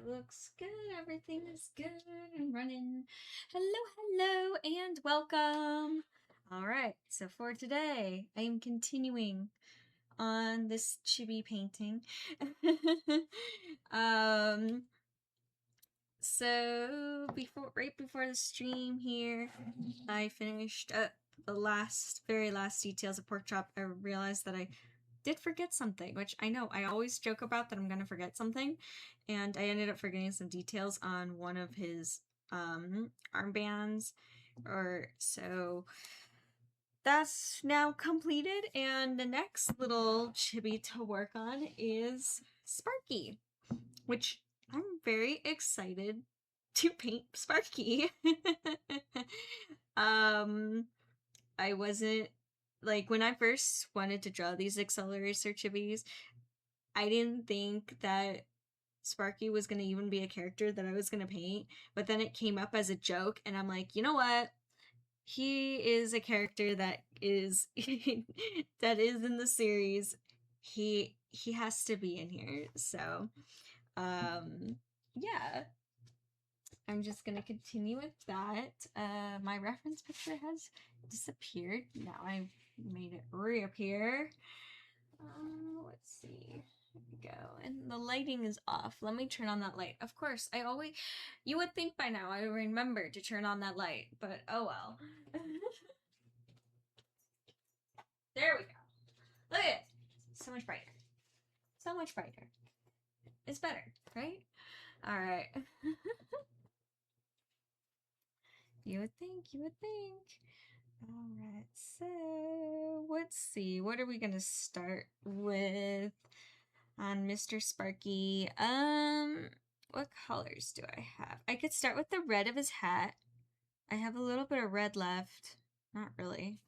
It looks good. Everything is good and running. Hello, and welcome. All right, so for today, I am continuing on this chibi painting. um, so right before the stream here, I finished up the very last details of Pork Chop. I realized that I did forget something, which I know I always joke about that I'm gonna forget something, and I ended up forgetting some details on one of his armbands, or so that's now completed, and the next little chibi to work on is Sparky, which I'm very excited to paint Sparky. I wasn't like when I first wanted to draw these Acceleracer chibis, I didn't think that Sparky was gonna even be a character that I was gonna paint, but then it came up as a joke, and I'm like, you know what? He is a character that is that is in the series. He has to be in here. So, yeah. I'm just gonna continue with that. My reference picture has disappeared. Now I've made it reappear. Let's see. Here we go. And the lighting is off. Let me turn on that light. Of course, you would think by now I would remember to turn on that light, but oh well. There we go. Look at it. So much brighter. So much brighter. It's better, right? Alright. You would think. Alright, so let's see. What are we gonna start with on Mr. Sparky? What colors do I have? I could start with the red of his hat. I have a little bit of red left. Not really.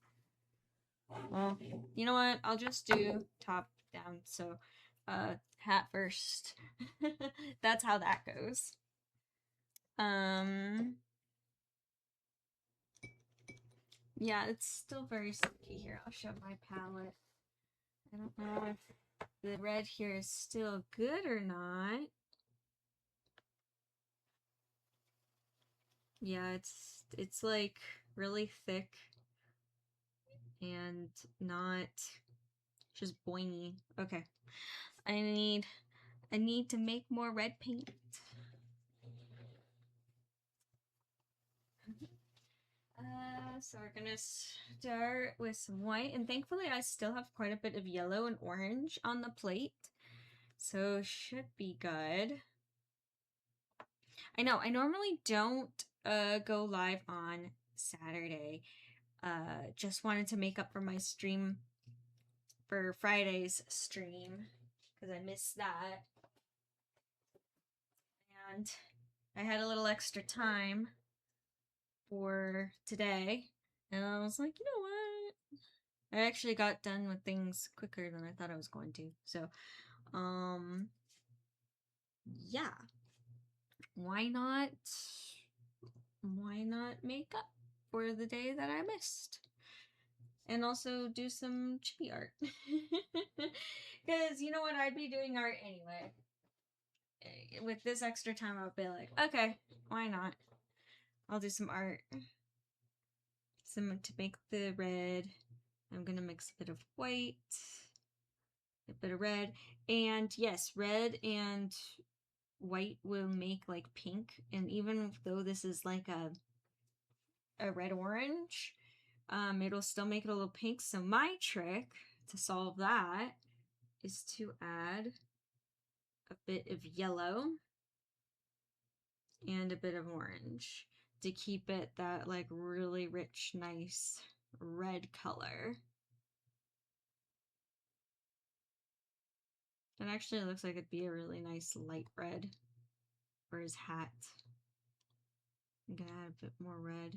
Well, you know what? I'll just do top down. So, hat first. That's how that goes. Yeah, it's still very silky here. I'll show my palette. I don't know if the red here is still good or not. Yeah, it's like really thick and not just boingy. Okay. I need to make more red paint. So we're gonna start with some white, and thankfully I still have quite a bit of yellow and orange on the plate, so should be good. I know I normally don't go live on Saturday. Just wanted to make up for my stream for Friday's stream because I missed that, and I had a little extra time for today, and I was like, you know what? I actually got done with things quicker than I thought I was going to. So, yeah. Why not make up for the day that I missed? And also do some chibi art. Because you know what? I'd be doing art anyway. With this extra time, I'll be like, okay, why not? I'll do some art. Some to make the red. I'm gonna mix a bit of white, a bit of red, and yes, red and white will make like pink. And even though this is like a red orange, it'll still make it a little pink. So my trick to solve that is to add a bit of yellow and a bit of orange to keep it that like really rich, nice red color. It actually looks like it'd be a really nice light red for his hat. I'm gonna add a bit more red.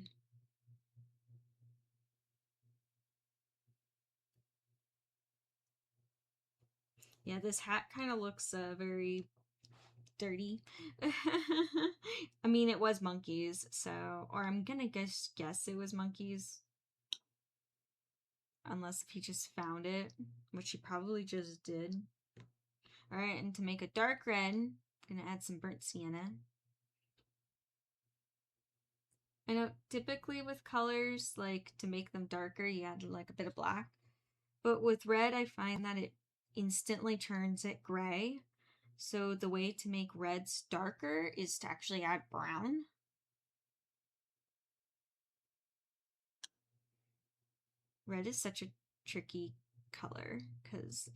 Yeah, this hat kind of looks very dirty. I mean, it was monkeys, so, or I'm gonna guess it was monkeys. Unless if he just found it, which he probably just did. Alright, and to make a dark red, Gonna add some burnt sienna. I know typically with colors, like to make them darker, you add like a bit of black. But with red, I find that it instantly turns it gray. So the way to make reds darker is to actually add brown. Red is such a tricky color because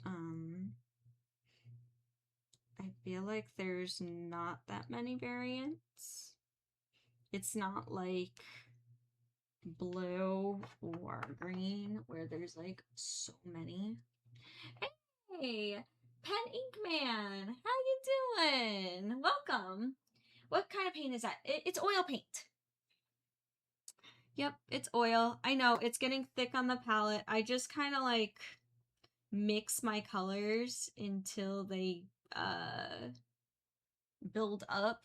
I feel like there's not that many variants. It's not like blue or green where there's like so many. Hey, Pen Ink Man, how you doing? Welcome. What kind of paint is that? It's oil paint. Yep, it's oil. I know, it's getting thick on the palette. I just kind of like mix my colors until they build up.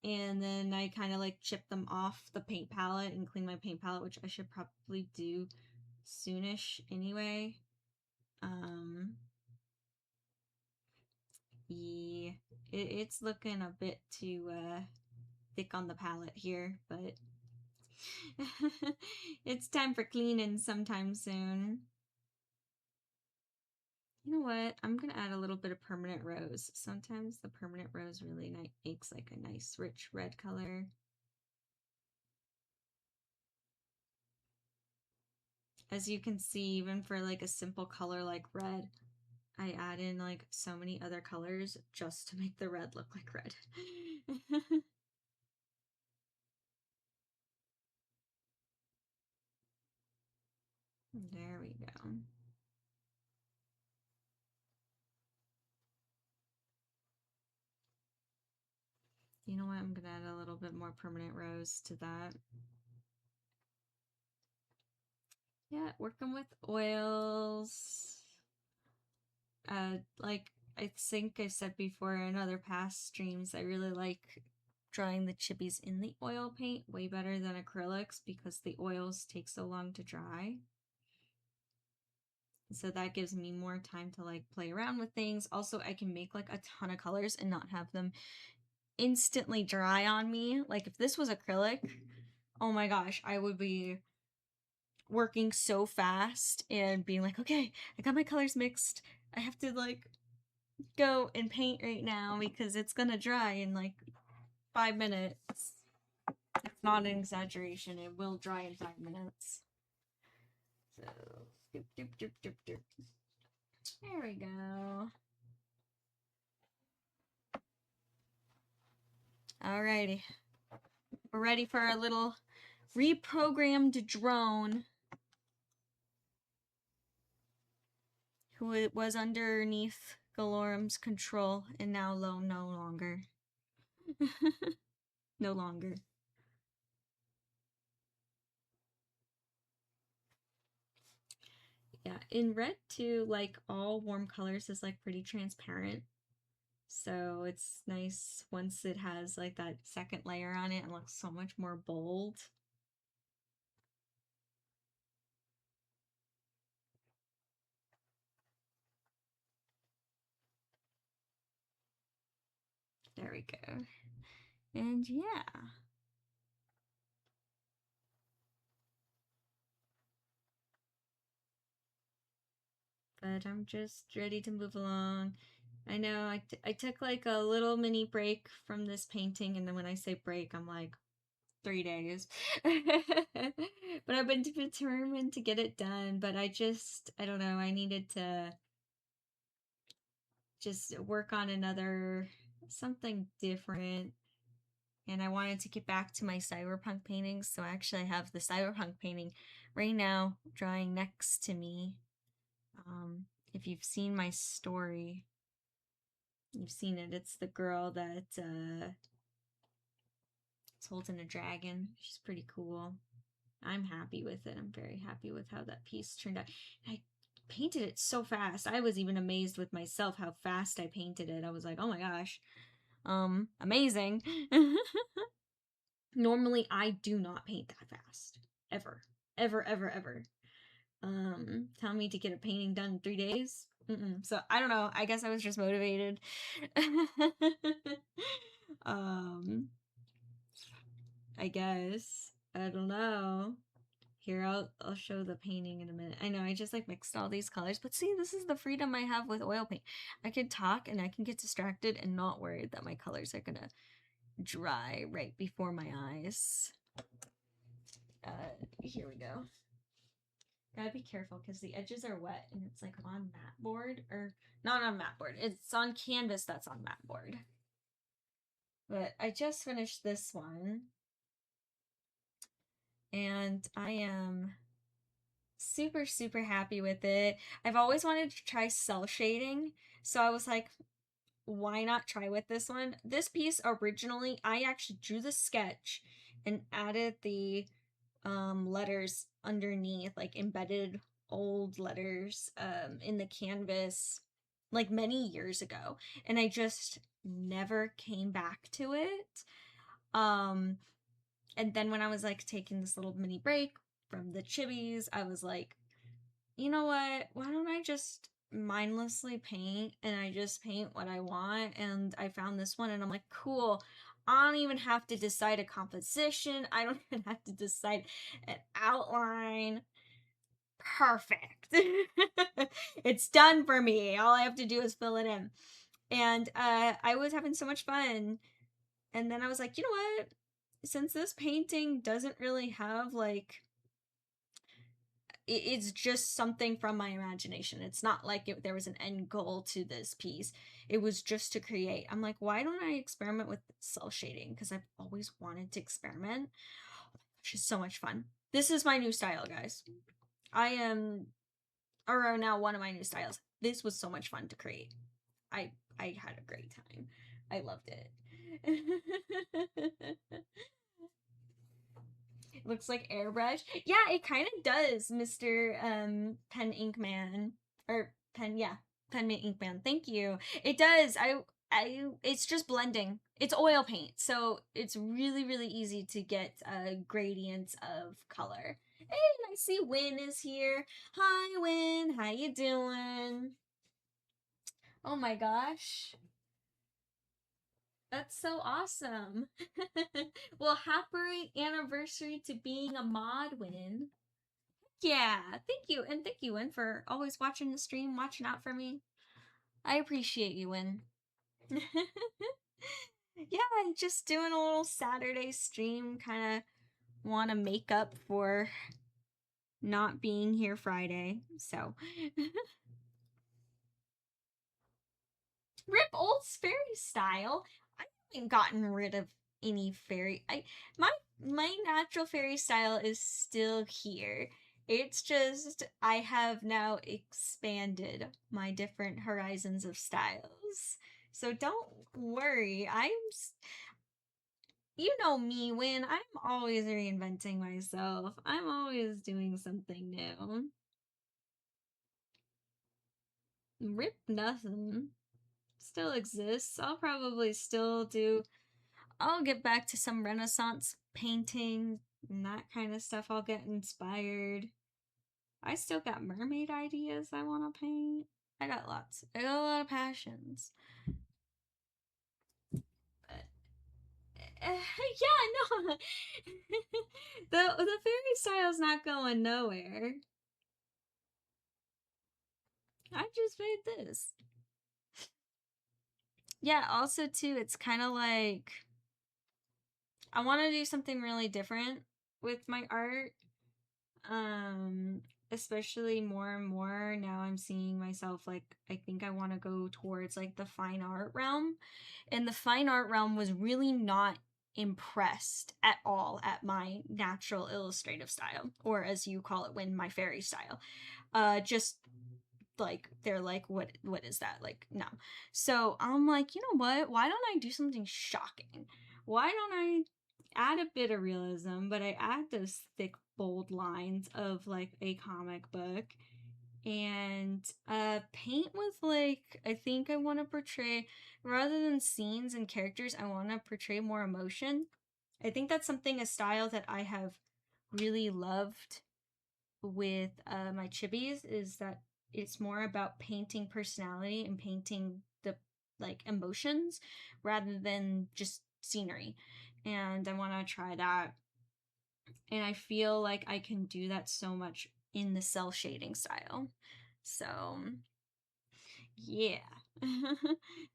And then I kind of like chip them off the paint palette and clean my paint palette, which I should probably do soonish anyway. Yeah, it's looking a bit too thick on the palette here, but it's time for cleaning sometime soon. You know what? I'm gonna add a little bit of permanent rose. Sometimes the permanent rose really makes like a nice rich red color. As you can see, even for like a simple color like red, I add in like so many other colors just to make the red look like red. There we go. You know what? I'm gonna add a little bit more permanent rose to that. Yeah, working with oils. Like I think I said before in other past streams, I really like drawing the chibis in the oil paint way better than acrylics because the oils take so long to dry. So that gives me more time to like play around with things. Also, I can make like a ton of colors and not have them instantly dry on me. Like if this was acrylic, oh my gosh, I would be working so fast and being like, okay, I got my colors mixed. I have to like go and paint right now because it's gonna dry in like 5 minutes. It's not an exaggeration. It will dry in 5 minutes. So, doop, doop, doop, doop, doop. There we go. Alrighty. We're ready for our little reprogrammed drone who was underneath Galorum's control and now no longer. No longer. Yeah, in red too, like all warm colors is like pretty transparent. So it's nice once it has like that second layer on it, it looks so much more bold. There we go. And yeah. But I'm just ready to move along. I know I took like a little mini break from this painting, and then when I say break, I'm like 3 days. But I've been determined to get it done, but I don't know, I needed to just work on something different. And I wanted to get back to my cyberpunk paintings, so actually I have the cyberpunk painting right now drawing next to me. If you've seen my story, you've seen it. It's the girl that is holding a dragon. She's pretty cool. I'm happy with it. I'm very happy with how that piece turned out. I painted it so fast. I was even amazed with myself how fast I painted it. I was like, oh my gosh, amazing. Normally, I do not paint that fast. Ever. Ever, ever, ever. Tell me to get a painting done in 3 days. So I don't know. I guess I was just motivated. um, I guess I don't know. Here, I'll show the painting in a minute. I know I just like mixed all these colors, but see, this is the freedom I have with oil paint. I can talk and I can get distracted and not worried that my colors are gonna dry right before my eyes. Here we go. Gotta be careful because the edges are wet and it's like on mat board, or not on mat board. It's on canvas that's on mat board. But I just finished this one and I am super, super happy with it. I've always wanted to try cell shading, so I was like, why not try with this one? This piece originally, I actually drew the sketch and added the letters underneath, like embedded old letters in the canvas like many years ago, and I just never came back to it. And then when I was like taking this little mini break from the chibis, I was like, you know what? Why don't I just mindlessly paint and I just paint what I want? And I found this one and I'm like, cool. I don't even have to decide a composition. I don't even have to decide an outline. Perfect. It's done for me. All I have to do is fill it in. And I was having so much fun. And then I was like, you know what? Since this painting doesn't really have like it's just something from my imagination. It's not like there was an end goal to this piece. It was just to create. I'm like, why don't I experiment with cell shading? Because I've always wanted to experiment. Oh my gosh, it's so much fun. This is my new style, guys. I am, or now one of my new styles. This was so much fun to create. I had a great time. I loved it. Looks like airbrush. Yeah, it kind of does, Mr. Pen Ink Man. Or Pen, yeah, Pen Ink Man. Thank you. It does. It's just blending. It's oil paint, so it's really, really easy to get gradients of color. Hey, I see Win is here. Hi, Win. How you doing? Oh my gosh. That's so awesome. Well, happy anniversary to being a mod, Win. Yeah, thank you. And thank you, Win, for always watching the stream, watching out for me. I appreciate you, Win. Yeah, I'm just doing a little Saturday stream, kind of want to make up for not being here Friday. So, rip old fairy style. I haven't gotten rid of any fairy. My natural fairy style is still here. It's just I have now expanded my different horizons of styles. So don't worry. You know me, when I'm always reinventing myself. I'm always doing something new. Rip nothing. Still exists. I'll probably still do. I'll get back to some Renaissance painting and that kind of stuff. I'll get inspired. I still got mermaid ideas I want to paint. I got lots. I got a lot of passions. But yeah, no. The fairy style's not going nowhere. I just made this. Yeah, also too, it's kind of like I want to do something really different with my art. Um, Especially more and more now I'm seeing myself like I think I want to go towards like the fine art realm. And the fine art realm was really not impressed at all at my natural illustrative style, or as you call it, when my fairy style. Just like they're like what is that, like, no. So I'm like, you know what, why don't I do something shocking? Why don't I add a bit of realism, but I add those thick bold lines of like a comic book, and paint with like, I think I want to portray, rather than scenes and characters, I want to portray more emotion. I think that's something, a style that I have really loved with my chibis, is that it's more about painting personality and painting the like emotions rather than just scenery. And I want to try that. And I feel like I can do that so much in the cell shading style. So, yeah.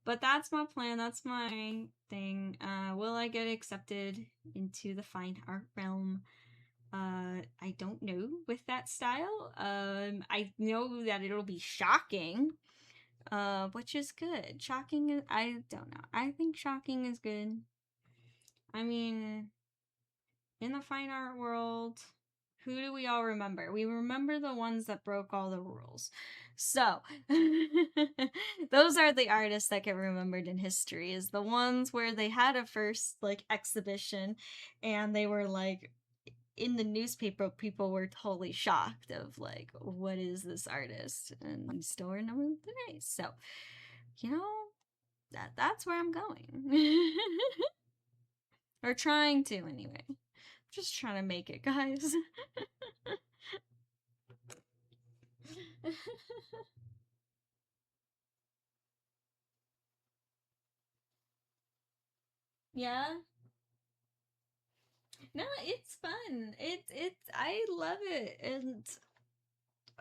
But that's my plan. That's my thing. Will I get accepted into the fine art realm? I don't know with that style. I know that it'll be shocking, which is good. Shocking, I don't know. I think shocking is good. I mean, in the fine art world, who do we all remember? We remember the ones that broke all the rules. So, those are the artists that get remembered in history, is the ones where they had a first, like, exhibition and they were like, in the newspaper, people were totally shocked of like, what is this artist? And we still remember them today. So, you know, that's where I'm going. Or trying to anyway. Just trying to make it, guys. Yeah. No, it's fun. It's I love it. And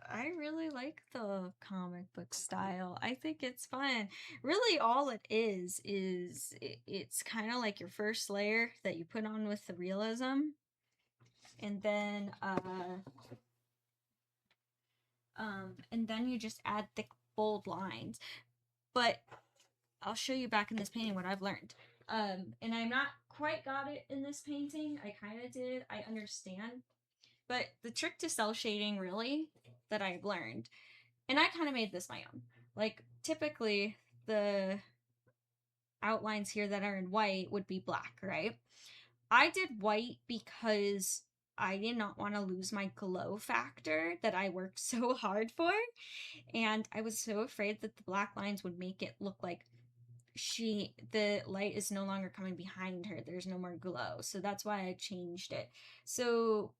I really like the comic book style. I think it's fun. Really, all it is it's kind of like your first layer that you put on with the realism, and then you just add thick, bold lines. But I'll show you back in this painting what I've learned. And I'm not quite got it in this painting. I kind of did. I understand. But the trick to cell shading, really, that I've learned, and I kind of made this my own. Like, typically, the outlines here that are in white would be black, right? I did white because I did not want to lose my glow factor that I worked so hard for. And I was so afraid that the black lines would make it look like the light is no longer coming behind her. There's no more glow. So that's why I changed it. So,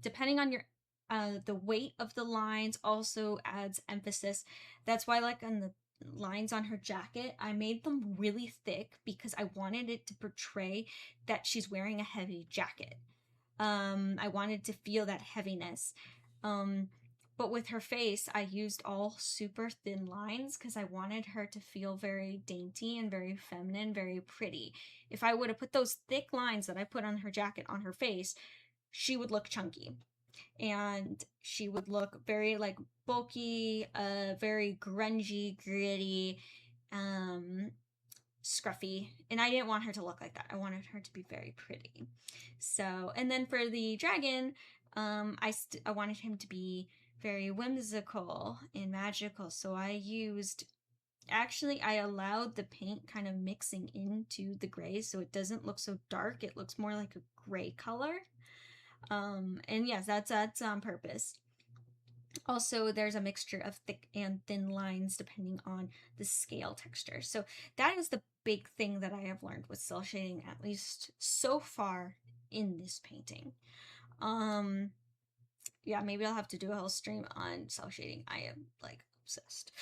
depending on your the weight of the lines also adds emphasis. That's why, like, on the lines on her jacket, I made them really thick because I wanted it to portray that she's wearing a heavy jacket. I wanted to feel that heaviness. But with her face, I used all super thin lines because I wanted her to feel very dainty and very feminine, very pretty. If I would have put those thick lines that I put on her jacket on her face, she would look chunky and she would look very like bulky, very grungy, gritty, scruffy. And I didn't want her to look like that. I wanted her to be very pretty. So, and then for the dragon, I wanted him to be very whimsical and magical. So I allowed the paint kind of mixing into the gray so it doesn't look so dark. It looks more like a gray color. And yes, that's on purpose. Also, there's a mixture of thick and thin lines depending on the scale texture. So that is the big thing that I have learned with cell shading, at least so far in this painting. Yeah, maybe I'll have to do a whole stream on cell shading. I am like obsessed.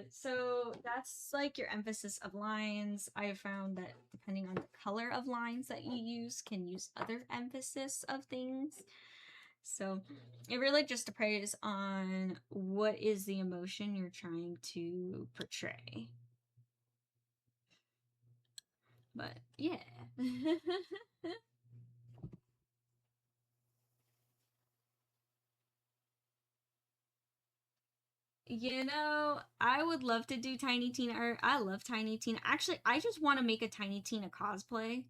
So that's like your emphasis of lines. I have found that depending on the color of lines that you use can use other emphasis of things. So it really just depends on what is the emotion you're trying to portray. But yeah. You know, I would love to do Tiny Tina art. I love Tiny Tina. Actually, I just want to make a Tiny Tina cosplay.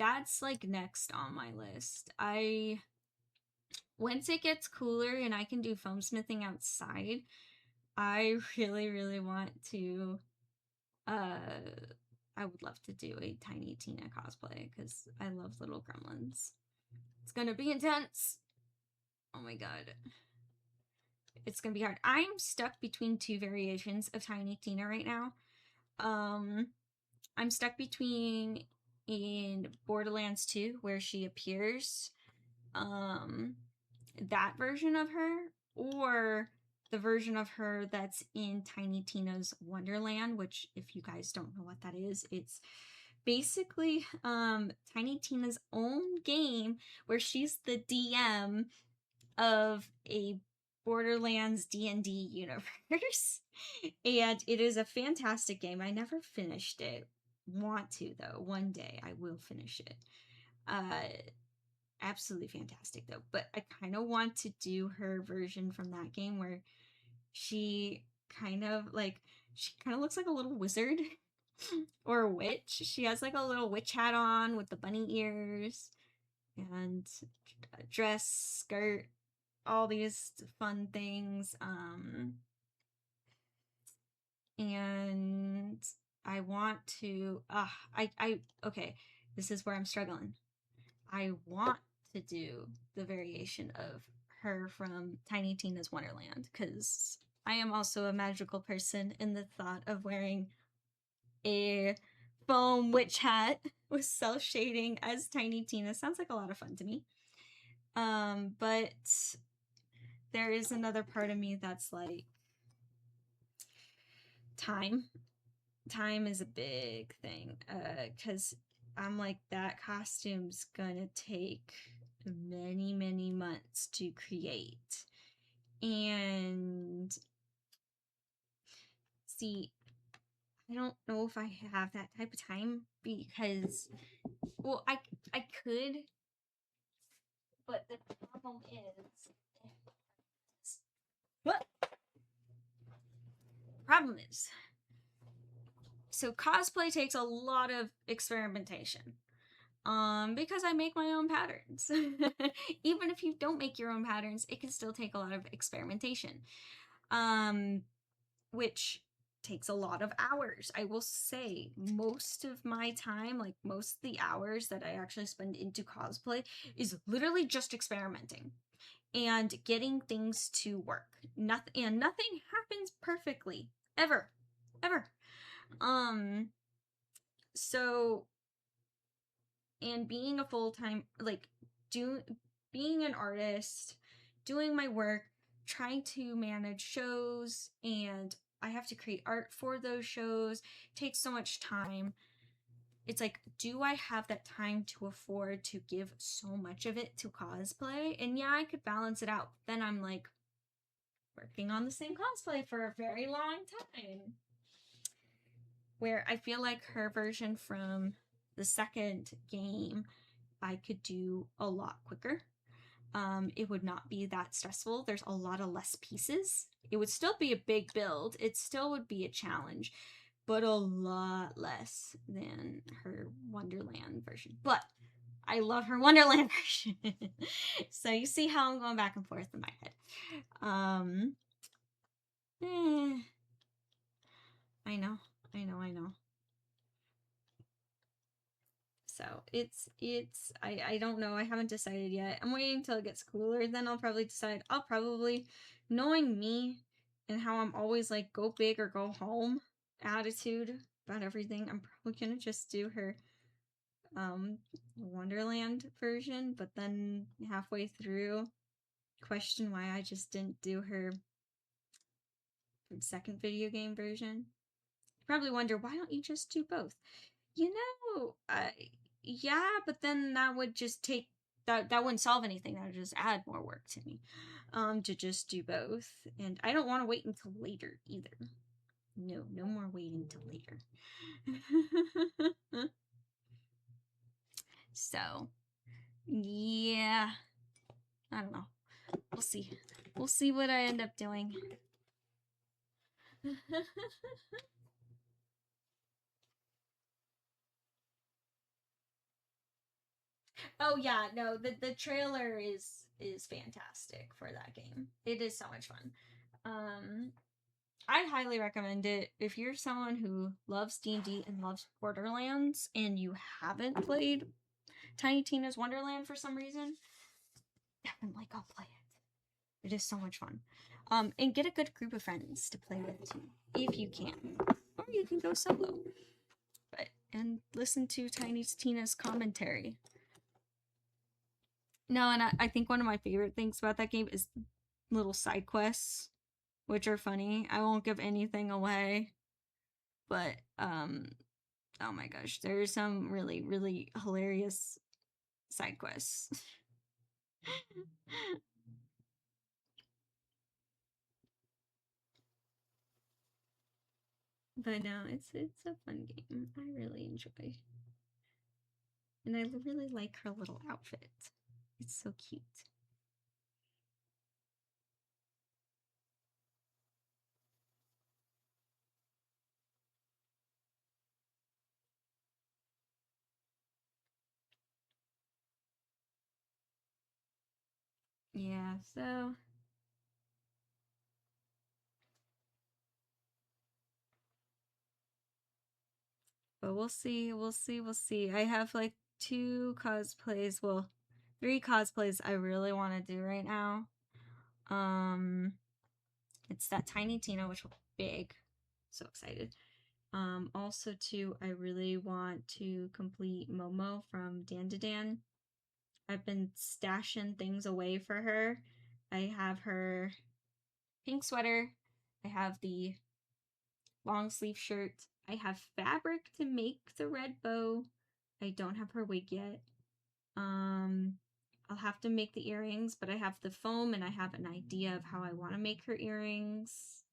That's like next on my list. Once it gets cooler and I can do foam smithing outside, I really, really want to I would love to do a Tiny Tina cosplay because I love little gremlins. It's gonna be intense. Oh my god. It's gonna be hard. I'm stuck between two variations of Tiny Tina right now. I'm stuck between in Borderlands 2, where she appears that version of her, or the version of her that's in Tiny Tina's Wonderland, which, if you guys don't know what that is, it's basically Tiny Tina's own game where she's the DM of a Borderlands D&D universe. And it is a fantastic game. I never finished it. Want to, though. One day I will finish it. Absolutely fantastic, though. But I kind of want to do her version from that game where she kind of looks like a little wizard or a witch. She has like a little witch hat on with the bunny ears and a dress, skirt, all these fun things. And I want to okay, this is where I'm struggling. I want to do the variation of her from Tiny Tina's Wonderland, because I am also a magical person, in the thought of wearing a foam witch hat with cell shading as Tiny Tina sounds like a lot of fun to me. But there is another part of me that's like, time is a big thing, because I'm like, that costume's gonna take many months to create. And see, I don't know if I have that type of time, because, well, I could, but the problem is, so cosplay takes a lot of experimentation. Because I make my own patterns. Even if you don't make your own patterns, it can still take a lot of experimentation. Which takes a lot of hours. I will say most of my time, like most of the hours that I actually spend into cosplay, is literally just experimenting and getting things to work. Nothing happens perfectly. Ever. So, and being a full-time, like, being an artist, doing my work, trying to manage shows, and I have to create art for those shows, takes so much time. It's like, do I have that time to afford to give so much of it to cosplay? And yeah, I could balance it out. Then I'm like working on the same cosplay for a very long time. Where I feel like her version from the second game, I could do a lot quicker. It would not be that stressful. There's a lot of less pieces. It would still be a big build. It still would be a challenge, but a lot less than her Wonderland version. But I love her Wonderland version. So you see how I'm going back and forth in my head. I know. So I don't know. I haven't decided yet. I'm waiting until it gets cooler. Then I'll probably decide. I'll probably, knowing me and how I'm always like, go big or go home attitude about everything, I'm probably gonna just do her Wonderland version, but then halfway through question why I just didn't do her second video game version. You probably wonder, why don't you just do both? You know, yeah, but then that would just take that wouldn't solve anything. That would just add more work to me. To just do both. And I don't want to wait until later either. No more waiting till later. So, yeah. I don't know. We'll see. We'll see what I end up doing. Oh yeah, no, the trailer is fantastic for that game. It is so much fun. I highly recommend it if you're someone who loves D&D and loves Borderlands and you haven't played Tiny Tina's Wonderland for some reason. Definitely go play it. It is so much fun. And get a good group of friends to play with too, if you can, or you can go solo. And listen to Tiny Tina's commentary. No, and I think one of my favorite things about that game is little side quests, which are funny. I won't give anything away, but oh my gosh, there's some really, really hilarious side quests. But no, it's a fun game. I really enjoy. And I really like her little outfit. It's so cute. Yeah, so but we'll see, we'll see. I have like 2 cosplays, well, 3 cosplays I really want to do right now. Um it's that Tiny Tina, which will be big. So excited. Also too, I really want to complete Momo from Dan to Dan. I've been stashing things away for her. I have her pink sweater. I have the long sleeve shirt. I have fabric to make the red bow. I don't have her wig yet. Um, I'll have to make the earrings, but I have the foam and I have an idea of how I want to make her earrings.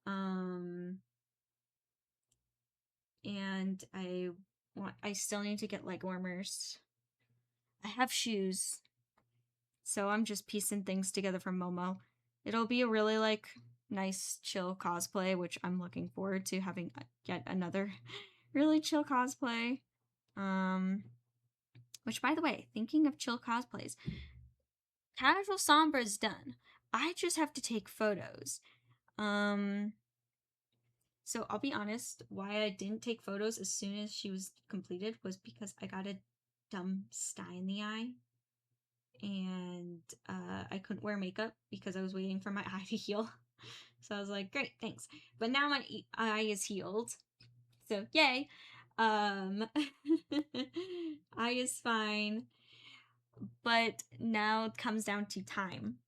And I still need to get leg warmers. I have shoes. So I'm just piecing things together from Momo. It'll be a really like nice chill cosplay, which I'm looking forward to having yet another really chill cosplay. Which by the way, thinking of chill cosplays, Casual Sombra's done. I just have to take photos. Um so I'll be honest, why I didn't take photos as soon as she was completed was because I got a dumb sty in the eye and I couldn't wear makeup because I was waiting for my eye to heal. So I was like, great, thanks. But now my eye is healed. So yay. Eye is fine. But now it comes down to time.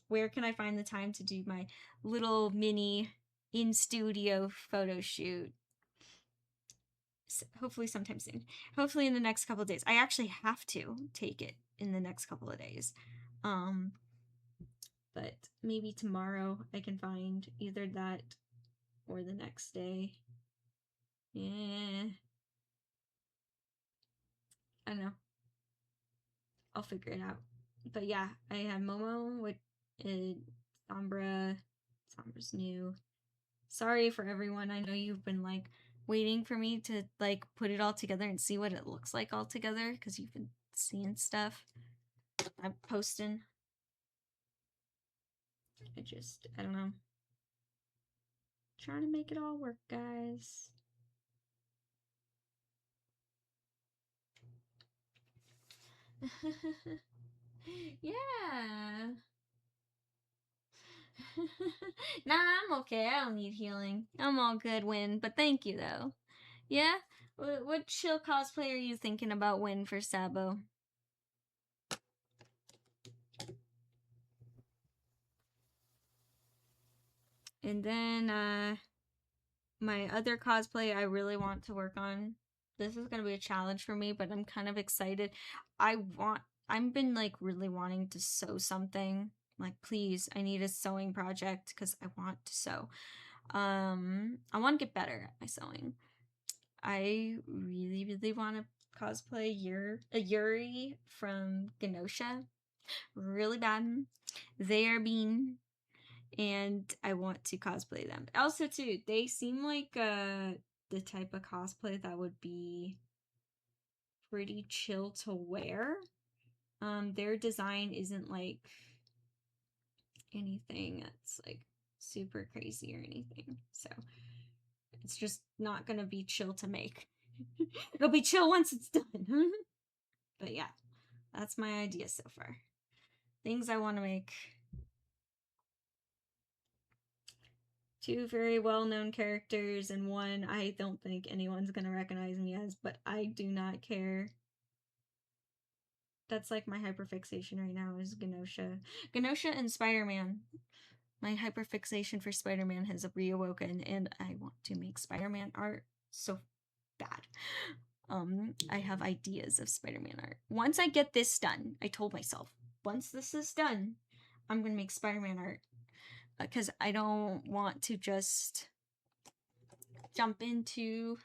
Where can I find the time to do my little mini in studio photo shoot? Hopefully sometime soon. Hopefully in the next couple of days. I actually have to take it in the next couple of days. But maybe tomorrow I can find either that or the next day. Yeah. I don't know. I'll figure it out. But yeah, I have Momo with Sombra. Sombra's new. Sorry for everyone. I know you've been like waiting for me to like put it all together and see what it looks like all together because you've been seeing stuff. I'm posting. I don't know. Trying to make it all work, guys. Yeah. Nah, I'm okay. I don't need healing. I'm all good, Win. But thank you, though. Yeah? What chill cosplay are you thinking about, Win, for Sabo? And then, my other cosplay I really want to work on. This is gonna be a challenge for me, but I'm kind of excited. I've been like really wanting to sew something. Like, please, I need a sewing project because I want to sew. I want to get better at my sewing. I really, really want to cosplay Yuri from Genosha. Really bad. They are being, and I want to cosplay them. Also, too, they seem like the type of cosplay that would be pretty chill to wear. Their design isn't like anything that's like super crazy or anything. So it's just not gonna be chill to make. It'll be chill once it's done. But yeah, that's my idea so far. Things I want to make. 2 very well-known characters and one I don't think anyone's gonna recognize me as, but I do not care. That's like my hyperfixation right now is Genosha and Spider-Man. My hyperfixation for Spider-Man has reawoken, and I want to make Spider-Man art so bad. I have ideas of Spider-Man art. Once I get this done, I told myself, once this is done, I'm gonna make Spider-Man art. Because I don't want to just jump into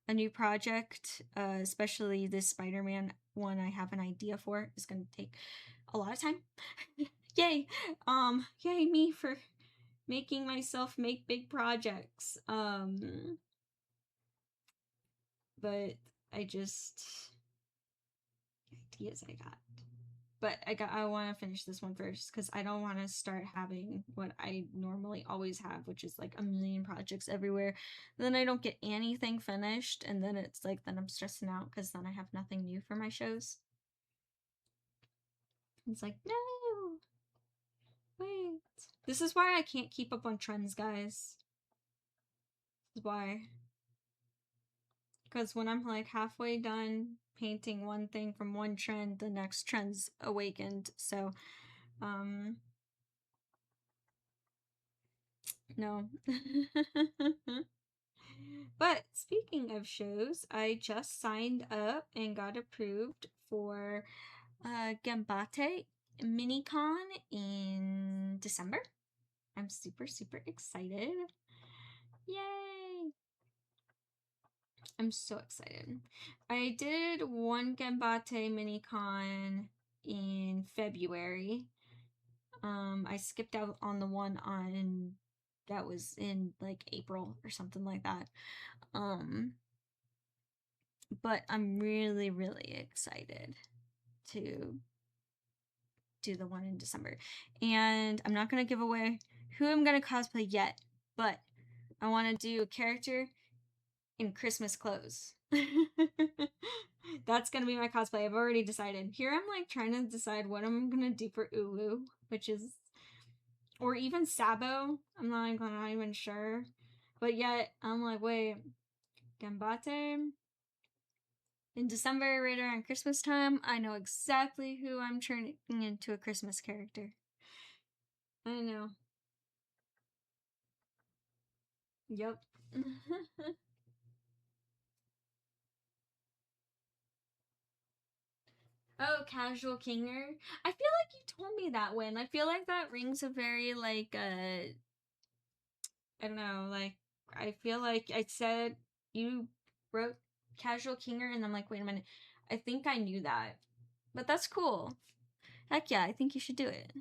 a new project, especially this Spider-Man one I have an idea for. Is gonna take a lot of time. Yay! Yay me for making myself make big projects. But I just ideas I got. But I want to finish this one first because I don't want to start having what I normally always have, which is like a million projects everywhere. Then I don't get anything finished, and then it's like then I'm stressing out because then I have nothing new for my shows. It's like, no, wait. This is why I can't keep up on trends, guys. This is why. Because when I'm like halfway done painting one thing from one trend, the next trend's awakened. So, no. But speaking of shows, I just signed up and got approved for Gambate Minicon in December. I'm super, super excited. Yay! I'm so excited. I did one Gambate Minicon in February. I skipped out on the one on that was in like April or something like that. But I'm really, really excited to do the one in December. And I'm not going to give away who I'm going to cosplay yet, but I want to do a character in Christmas clothes. That's going to be my cosplay. I've already decided. Here I'm like trying to decide what I'm going to do for Ulu, which is, or even Sabo. I'm not even sure. But yet I'm like, wait, Gambate in December, right around Christmas time, I know exactly who I'm turning into a Christmas character. I know. Yep. Oh, Casual Kinger. I feel like you told me that one. I feel like that rings a very, like, I don't know, like, I feel like I said you wrote Casual Kinger, and I'm like, wait a minute. I think I knew that. But that's cool. Heck yeah, I think you should do it.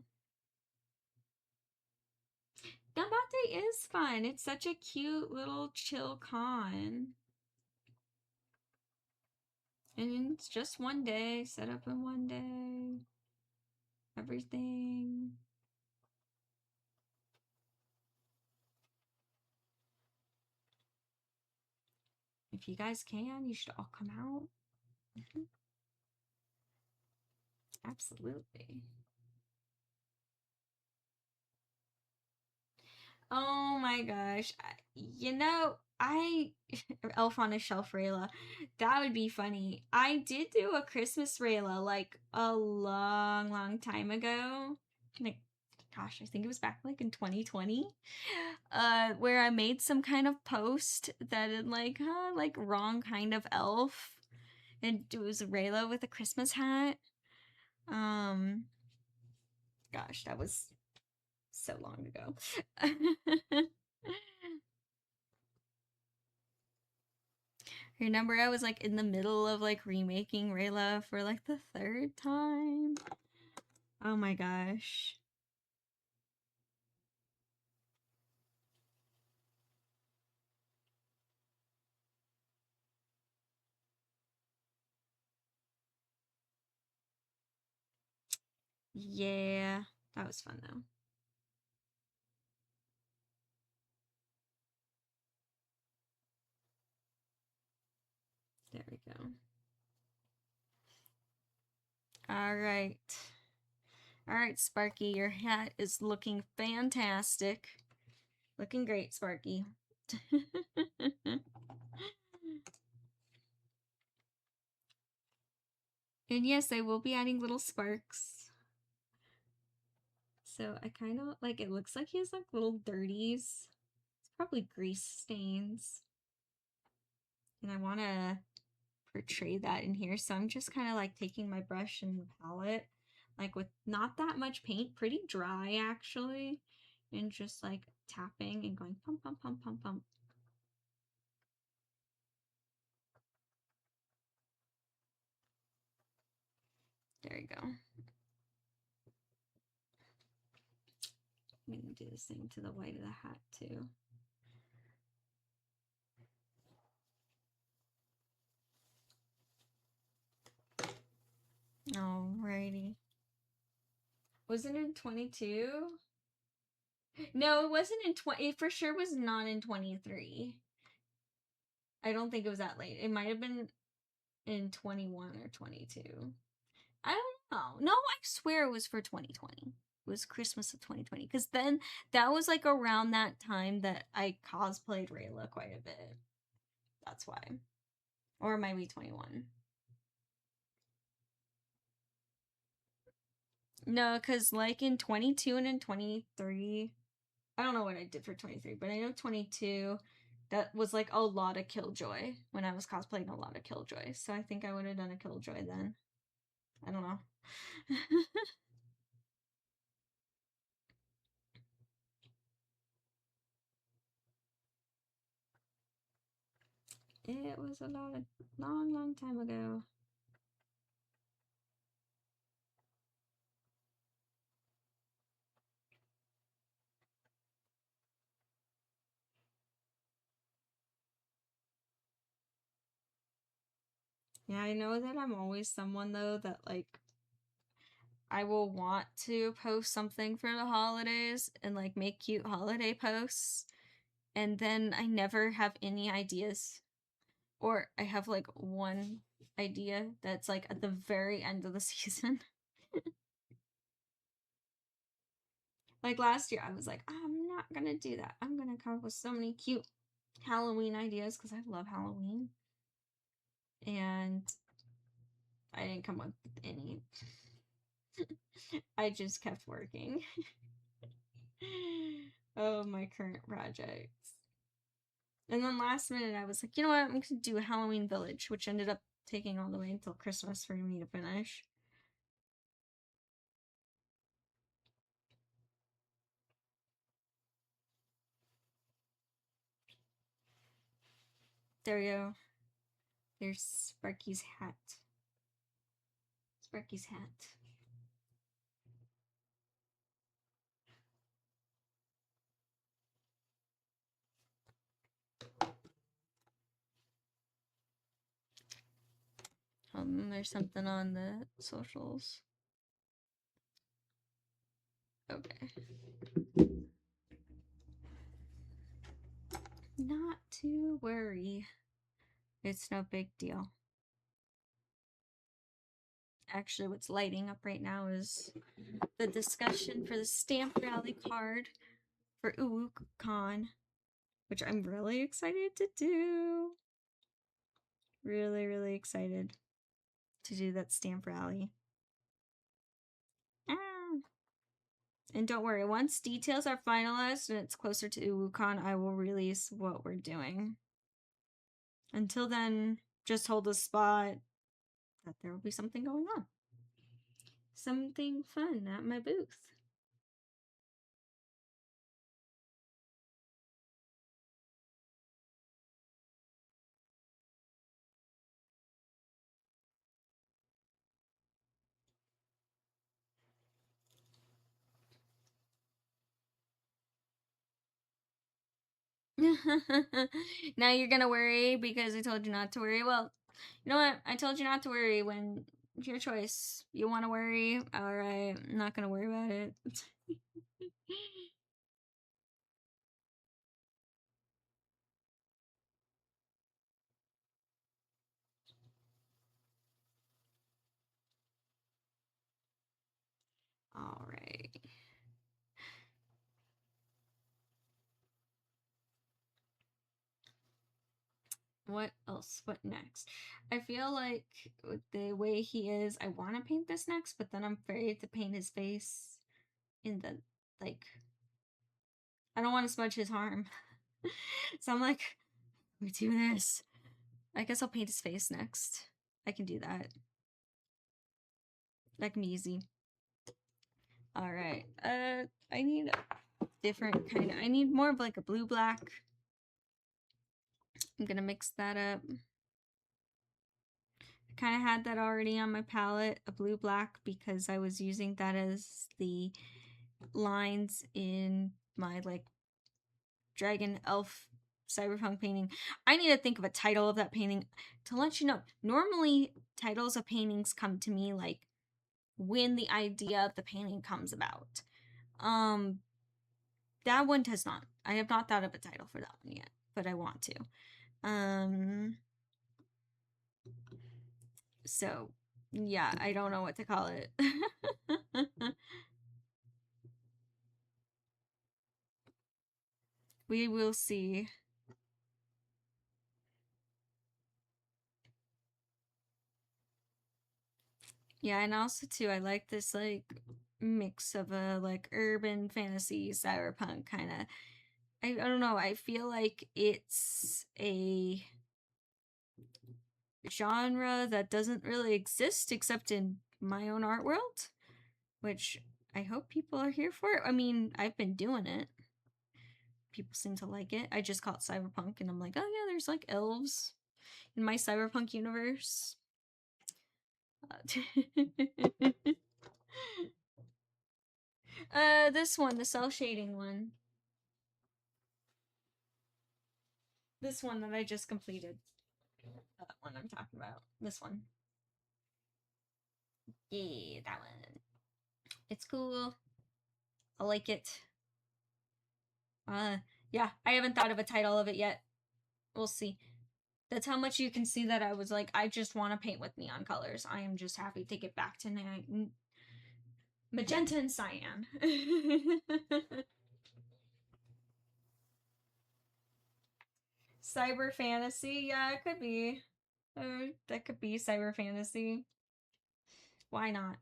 Gambate is fun. It's such a cute little chill con. And it's just one day, set up in one day. Everything. If you guys can, you should all come out. Absolutely. Oh my gosh. Elf on a Shelf Rayla. That would be funny. I did do a Christmas Rayla like a long, long time ago. Like, gosh, I think it was back like in 2020. Where I made some kind of post that had like wrong kind of elf. And it was Rayla with a Christmas hat. Gosh, that was so long ago. Remember, I was like in the middle of like remaking Rayla for like the third time. Oh my gosh. Yeah, that was fun though. There we go. All right. All right, Sparky, your hat is looking fantastic. Looking great, Sparky. And yes, I will be adding little sparks. So I kind of like, it looks like he has like little dirties. It's probably grease stains. And I want to portray that in here. So I'm just kind of like taking my brush and the palette, like with not that much paint, pretty dry actually, and just like tapping and going pump, pump, pump, pump, pump. There you go. I'm gonna do the same to the white of the hat too. Alrighty. Was it in 22? No, it wasn't in 20. It for sure was not in 23. I don't think it was that late. It might have been in 21 or 22. I don't know. No, I swear it was for 2020. It was Christmas of 2020. Because then that was like around that time that I cosplayed Rayla quite a bit. That's why. Or maybe 21. No, because like in 22 and in 23, I don't know what I did for 23, but I know 22, that was like a lot of Killjoy when I was cosplaying a lot of Killjoy. So I think I would have done a Killjoy then. I don't know. It was a long time ago. Yeah, I know that I'm always someone though that like I will want to post something for the holidays and like make cute holiday posts, and then I never have any ideas, or I have like one idea that's like at the very end of the season. Like last year I was like, I'm not gonna do that. I'm gonna come up with so many cute Halloween ideas because I love Halloween, and I didn't come up with any. I just kept working. Oh, my current projects. And then last minute, I was like, you know what? I'm going to do a Halloween Village, which ended up taking all the way until Christmas for me to finish. There we go. There's Sparky's hat. Sparky's hat. There's something on the socials. Okay. Not to worry. It's no big deal. Actually, what's lighting up right now is the discussion for the Stamp Rally card for UwuCon, which I'm really excited to do. Really, really excited to do that Stamp Rally. Ah. And don't worry, once details are finalized and it's closer to UwuCon, I will release what we're doing. Until then, just hold a spot that there will be something going on. Something fun at my booth. Now you're gonna worry because I told you not to worry. Well, you know what? I told you not to worry when it's your choice. You want to worry? Alright, I'm not gonna worry about it. Alright. What else? What next? I feel like with the way he is, I want to paint this next, but then I'm afraid to paint his face in the, like, I don't want to smudge his arm. So I'm like, we do this. I guess I'll paint his face next. I can do that. That can be easy. All right. I need a different kind of, I need more of like a blue black. I'm gonna mix that up. I kind of had that already on my palette, a blue black, because I was using that as the lines in my like dragon elf cyberpunk painting. I need to think of a title of that painting to let you know. Normally titles of paintings come to me like when the idea of the painting comes about. That one does not. I have not thought of a title for that one yet, but I want to. So yeah, I don't know what to call it. We will see. Yeah, and also too, I like this like mix of a like urban fantasy cyberpunk kind of. I don't know. I feel like it's a genre that doesn't really exist except in my own art world, which I hope people are here for. I mean, I've been doing it. People seem to like it. I just call it cyberpunk, and I'm like, oh yeah, there's like elves in my cyberpunk universe. This one, the cell shading one. This one that I just completed. That one I'm talking about. This one. Yeah, that one. It's cool. I like it. Yeah, I haven't thought of a title of it yet. We'll see. That's how much you can see that I was like, I just want to paint with neon colors. I am just happy to get back to magenta and cyan. Cyber fantasy, yeah, it could be. That could be cyber fantasy. Why not?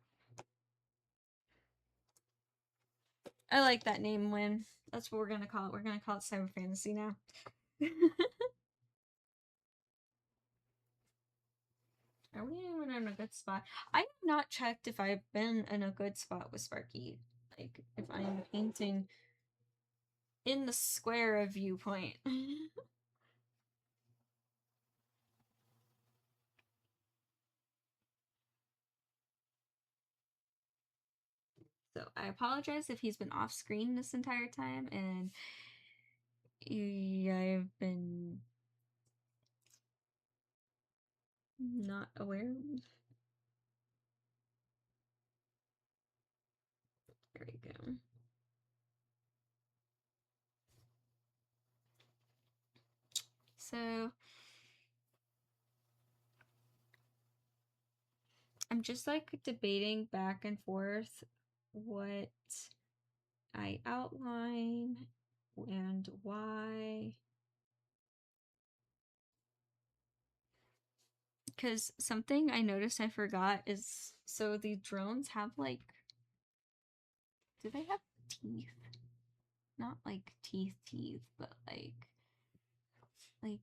I like that name, Win. That's what we're gonna call it. We're gonna call it cyber fantasy now. Are we even in a good spot? I have not checked if I've been in a good spot with Sparky. Like, if I am painting in the square of viewpoint. So I apologize if he's been off screen this entire time, and I've been not aware. There we go. So I'm just like debating back and forth what I outline and why. Because something I noticed I forgot is, so the drones have like, do they have teeth? Not like teeth, but like, what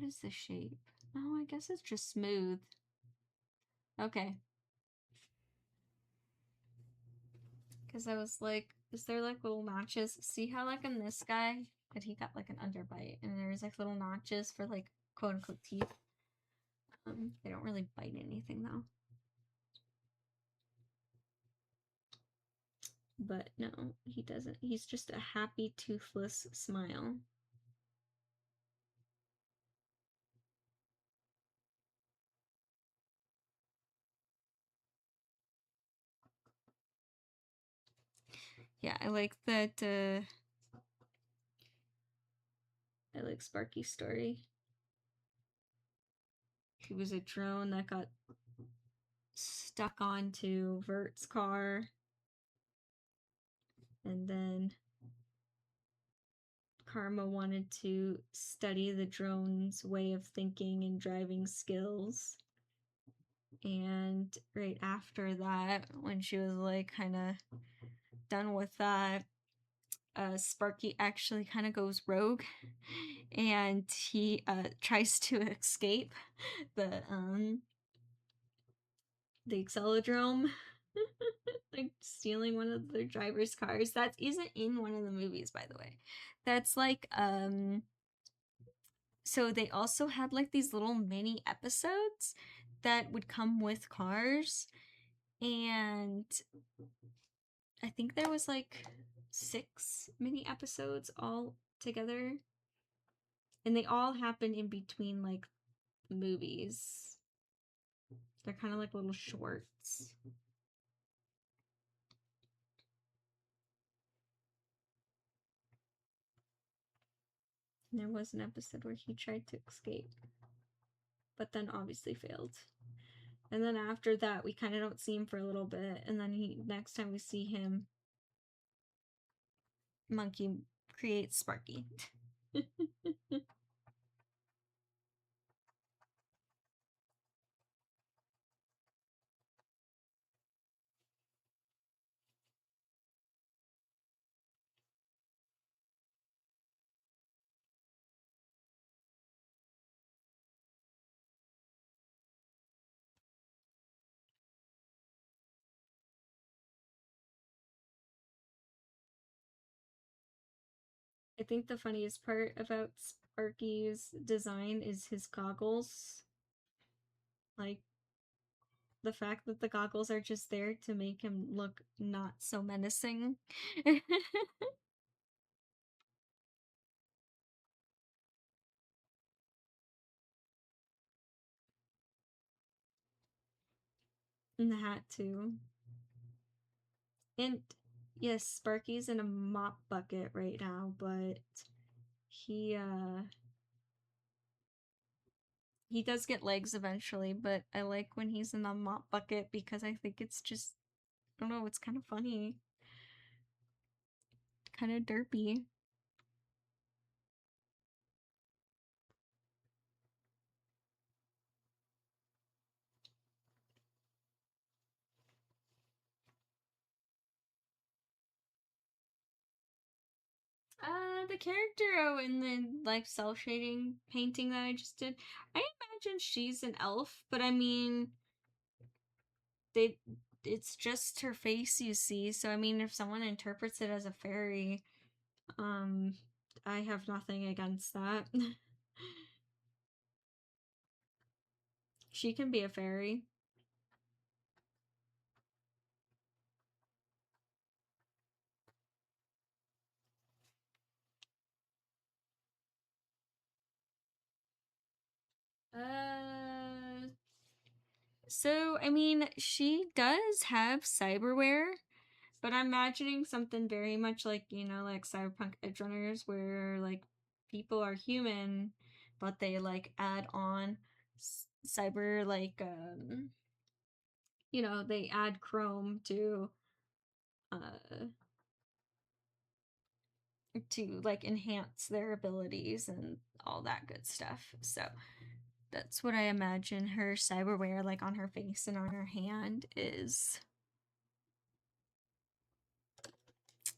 is the shape? Oh, I guess it's just smooth. Okay. Because I was like, is there like little notches? See how like in this guy that he got like an underbite, and there's like little notches for like quote unquote teeth. They don't really bite anything though. But no, he doesn't. He's just a happy toothless smile. Yeah, I like that. I like Sparky's story. He was a drone that got stuck onto Vert's car and then Karma wanted to study the drone's way of thinking and driving skills. And right after that, when she was like kind of done with that, Sparky actually kind of goes rogue and he tries to escape the Accelerome. Like stealing one of their driver's cars. That isn't in one of the movies, by the way. That's like so they also had like these little mini episodes that would come with cars, and I think there was like 6 mini episodes all together, and they all happen in between like movies. They're kind of like little shorts. And there was an episode where he tried to escape, but then obviously failed. And then after that, we kind of don't see him for a little bit, and then next time we see him, Monkey creates Sparky. I think the funniest part about Sparky's design is his goggles. Like, the fact that the goggles are just there to make him look not so menacing. And the hat, too. And yes, Sparky's in a mop bucket right now, but he does get legs eventually, but I like when he's in a mop bucket because I think it's just, I don't know, it's kind of funny. Kind of derpy. The character in the like cell shading painting that I just did, I imagine she's an elf, but I mean, they it's just her face you see. So I mean, if someone interprets it as a fairy, um, I have nothing against that. She can be a fairy. So I mean, she does have cyberware, but I'm imagining something very much like, you know, like Cyberpunk Edgerunners, where like people are human, but they like add on cyber, like, you know, they add chrome uh, to like enhance their abilities and all that good stuff. So that's what I imagine her cyberware, like on her face and on her hand, is.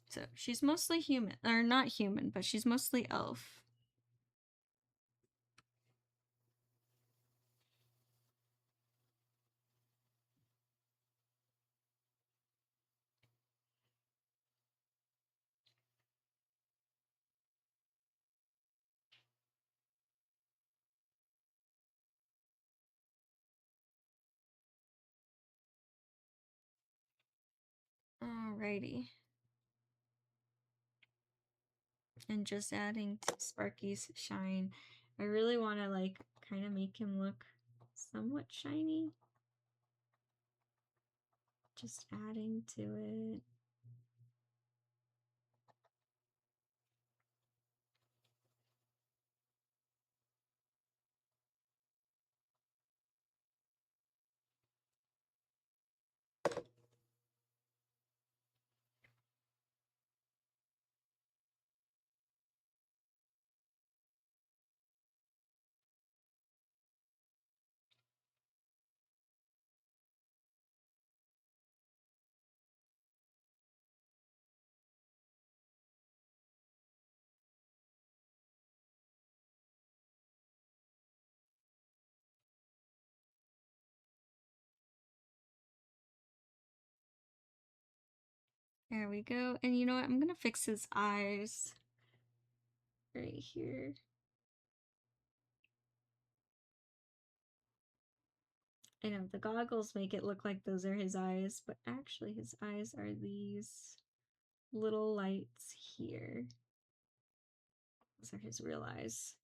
So she's mostly human, or not human, but she's mostly elf. Alrighty. And just adding to Sparky's shine, I really want to like kind of make him look somewhat shiny. Just adding to it. There we go. And you know what? I'm gonna fix his eyes right here. I know the goggles make it look like those are his eyes, but actually his eyes are these little lights here. Those are his real eyes.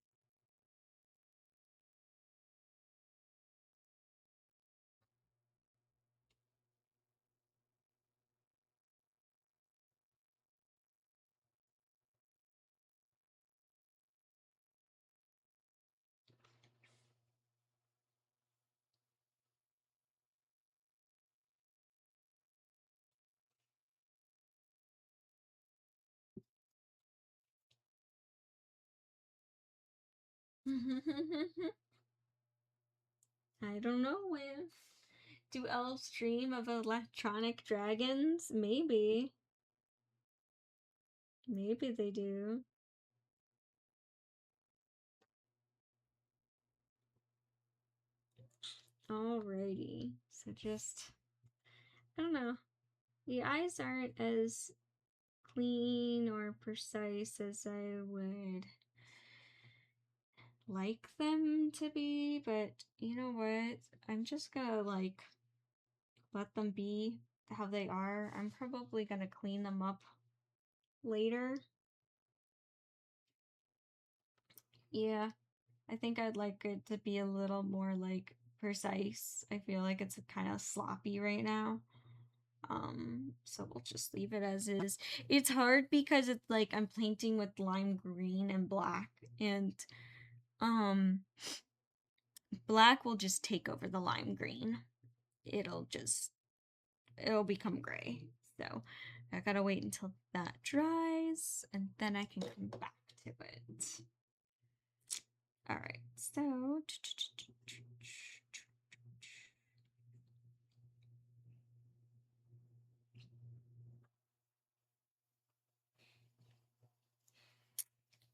I don't know when. Do elves dream of electronic dragons? Maybe. Maybe they do. Alrighty. So just, I don't know. The eyes aren't as clean or precise as I would like them to be, but you know what? I'm just gonna like let them be how they are. I'm probably gonna clean them up later. Yeah, I think I'd like it to be a little more like precise. I feel like it's kind of sloppy right now. So we'll just leave it as is. It's hard because it's like I'm painting with lime green and black, and um black will just take over the lime green. It'll become gray. So I gotta wait until that dries and then I can come back to it. All right, so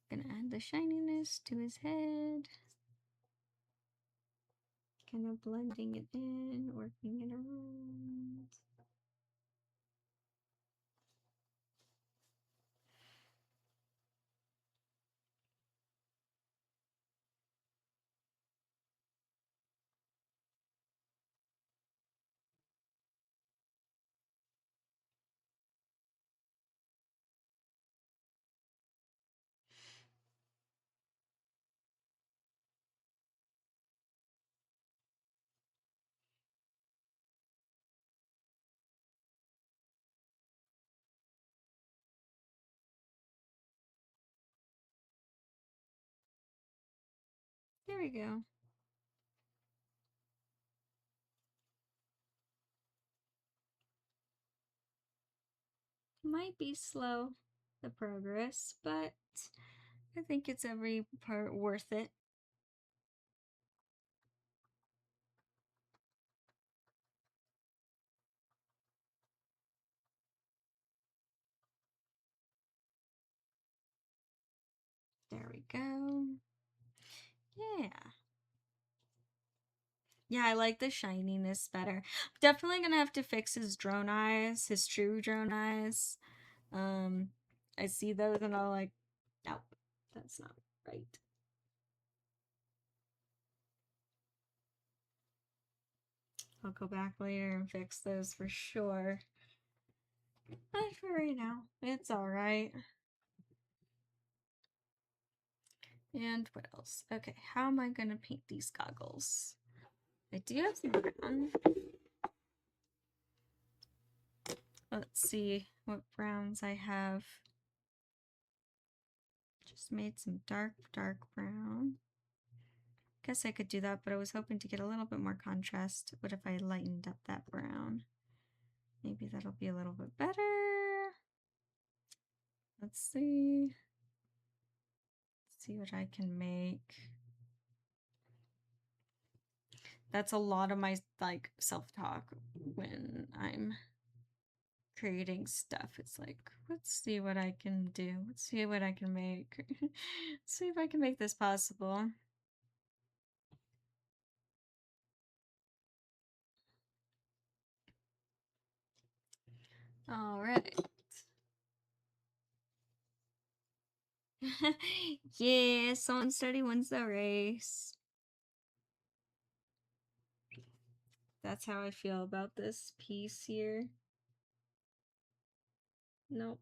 gonna add the shininess to his head. Kind of blending it in, working it around. There we go. Might be slow, the progress, but I think it's every part worth it. There we go. Yeah. Yeah, I like the shininess better. Definitely gonna have to fix his drone eyes, his true drone eyes. Um, I see those and I'm like, nope, that's not right. I'll go back later and fix those for sure. But for right now, it's alright. And what else? Okay, how am I gonna paint these goggles? I do have some brown. Let's see what browns I have. Just made some dark brown. Guess I could do that, but I was hoping to get a little bit more contrast. What if I lightened up that brown? Maybe that'll be a little bit better. Let's see. Let's see what I can make. That's a lot of my like self-talk when I'm creating stuff. It's like, let's see what I can do. Let's see what I can make. Let's see if I can make this possible. All right. Yeah, someone steady wins the race. That's how I feel about this piece here. Nope.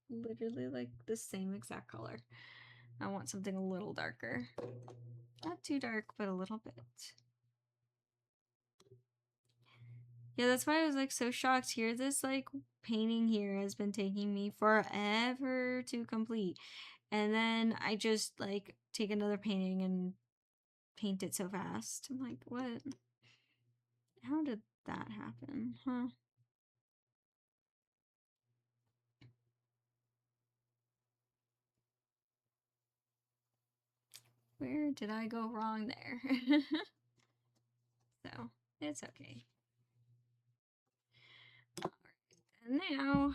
Literally like the same exact color. I want something a little darker. Not too dark, but a little bit. Yeah, that's why I was like so shocked here. This like painting here has been taking me forever to complete. And then I just like take another painting and paint it so fast. I'm like, what? How did that happen? Huh? Where did I go wrong there? So, it's okay. All right, and now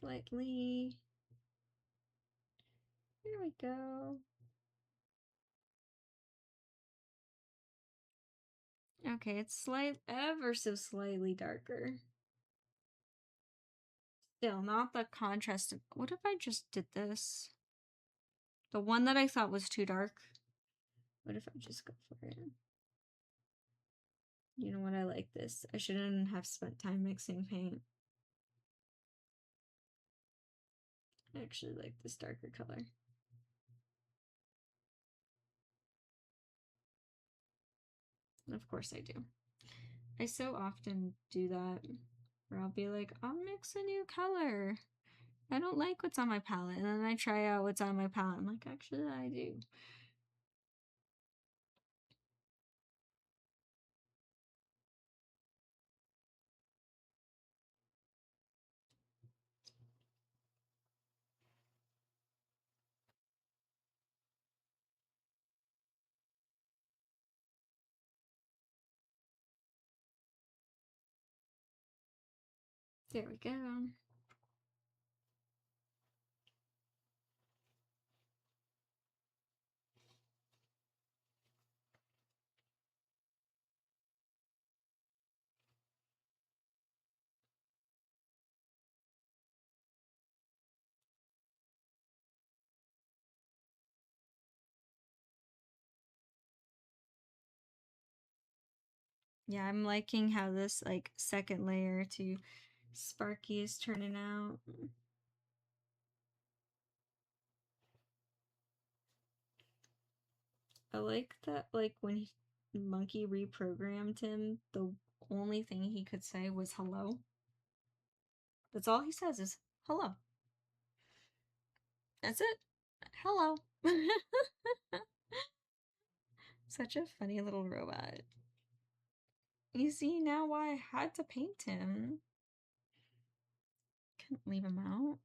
slightly. Here we go. Okay, it's ever so slightly darker. Still not the contrast. What if I just did this? The one that I thought was too dark. What if I just go for it? You know what? I like this. I shouldn't have spent time mixing paint. I actually like this darker color. Of course I do. I so often do that where I'll be like, I'll mix a new color. I don't like what's on my palette. And then I try out what's on my palette. I'm like, actually, I do. There we go. Yeah, I'm liking how this like second layer to Sparky is turning out. I like that like when Monkey reprogrammed him, the only thing he could say was hello. That's all he says is hello. That's it. Hello. Such a funny little robot. You see now why I had to paint him. Couldn't leave him out.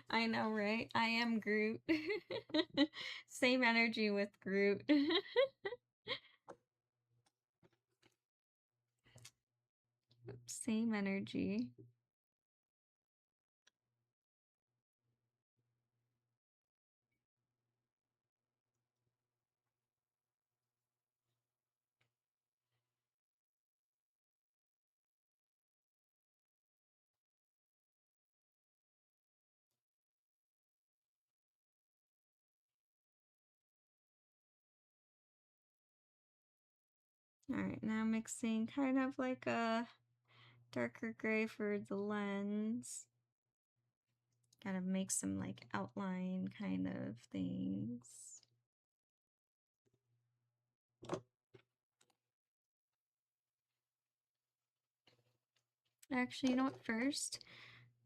I know, right? I am Groot. Same energy with Groot. Same energy. Alright, now mixing kind of like a darker gray for the lens. Gotta make some like outline kind of things. Actually, you know what? First,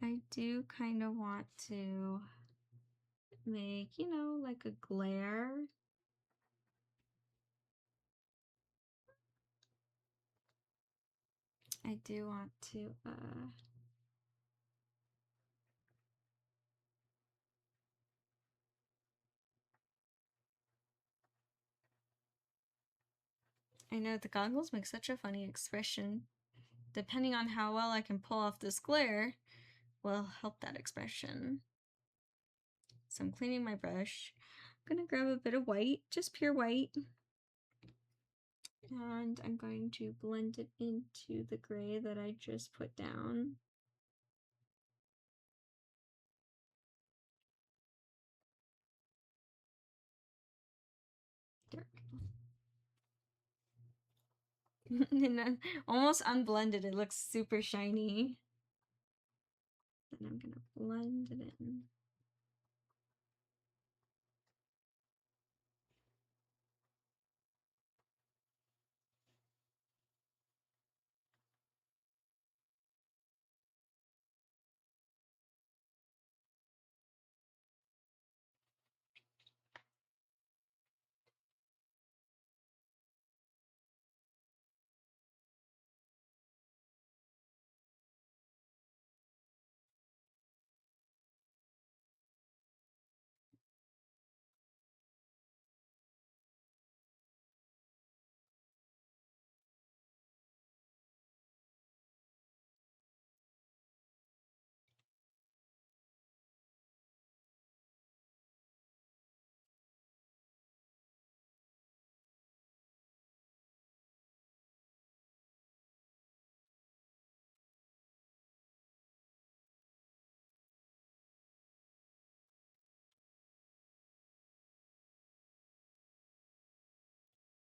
I do kind of want to make, you know, like a glare. I do want to, I know the goggles make such a funny expression. Depending on how well I can pull off this glare, will help that expression. So I'm cleaning my brush. I'm gonna grab a bit of white, just pure white. And I'm going to blend it into the gray that I just put down. There we go. And then almost unblended, it looks super shiny. And I'm gonna blend it in.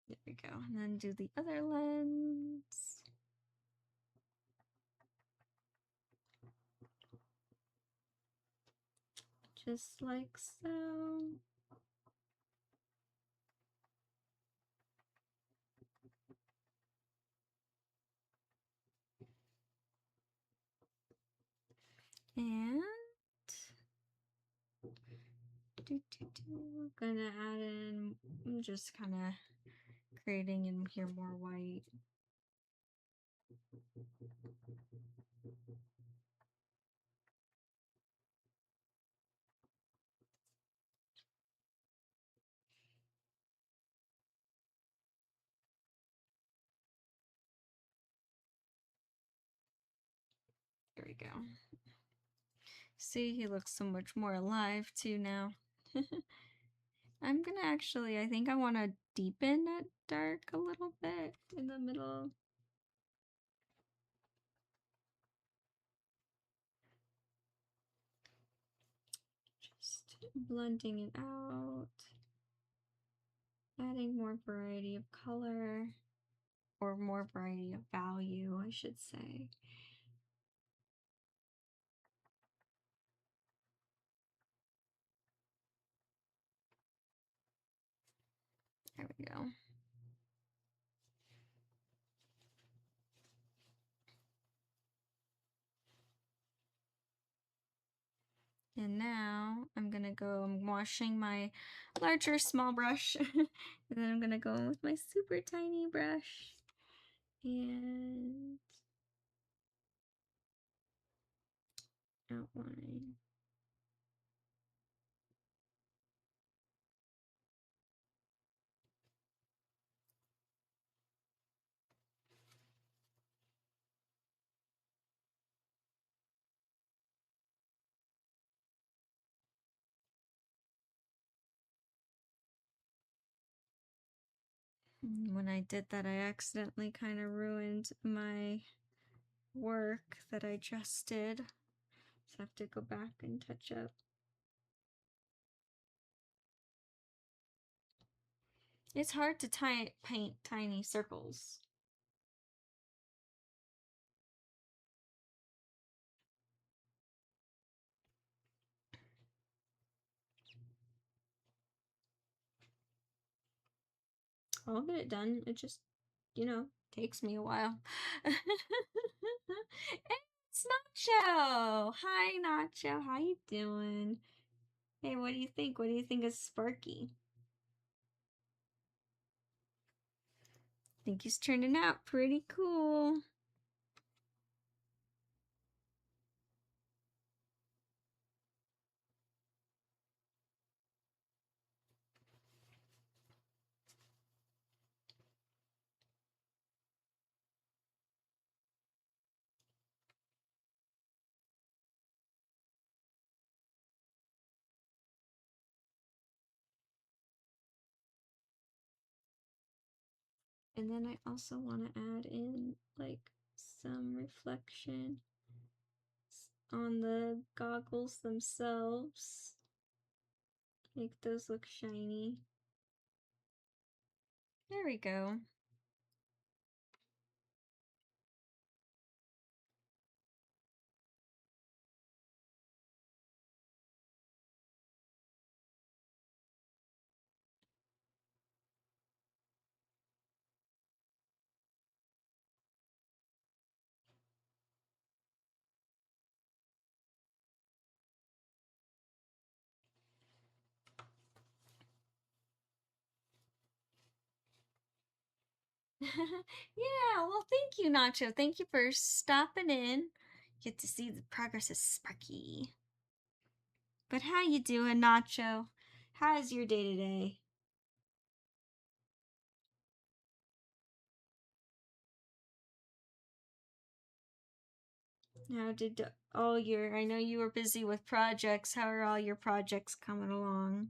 There we go. And then do the other lens. Just like so. And we're gonna add in, I'm just kind of creating in here more white. There we go. See, he looks so much more alive too now. I'm gonna actually, I think I want to deepen it dark a little bit in the middle. Just blending it out. Adding more variety of color. Or more variety of value, I should say. There we go. And now I'm gonna go, I'm washing my larger small brush. And then I'm gonna go in with my super tiny brush. And outline. When I did that, I accidentally kind of ruined my work that I just did. So I have to go back and touch up. It's hard to paint tiny circles. I'll get it done. It just, you know, takes me a while. It's Nacho! Hi, Nacho. How you doing? Hey, what do you think? What do you think of Sparky? I think he's turning out pretty cool. And then I also want to add in like some reflection on the goggles themselves. Make those look shiny. There we go. Yeah, well, thank you, Nacho. Thank you for stopping in. Get to see the progress of Sparky. But how you doing, Nacho? How's your day today? How did all your... I know you were busy with projects. How are all your projects coming along?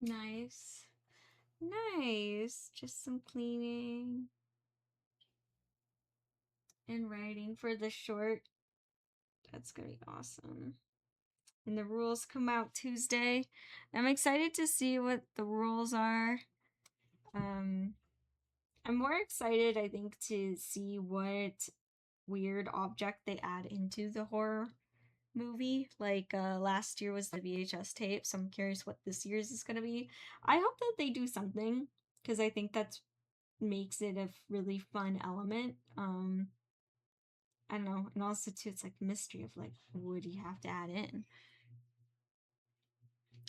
Nice. Nice. Just some cleaning and writing for the short. That's gonna be awesome. And the rules come out Tuesday. I'm excited to see what the rules are. I'm more excited, I think, to see what weird object they add into the horror movie. Like last year was the VHS tape, so I'm curious what this year's is gonna be. I hope that they do something because I think that's makes it a really fun element. I don't know, and also too, it's like the mystery of like, what do you have to add in?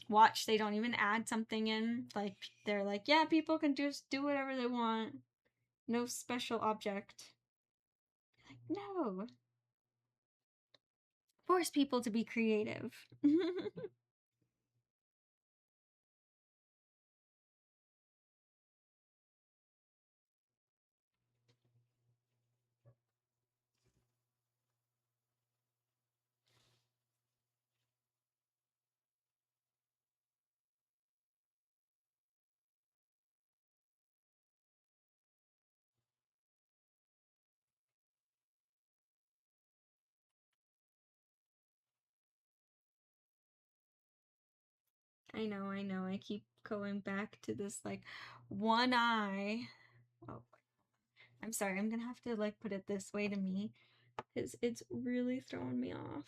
Watch, they don't even add something in. Like they're like, yeah, people can just do whatever they want. No special object. Like, no. Force people to be creative. I know. I keep going back to this like one eye. Oh, I'm sorry. I'm gonna have to like put it this way to me because it's really throwing me off.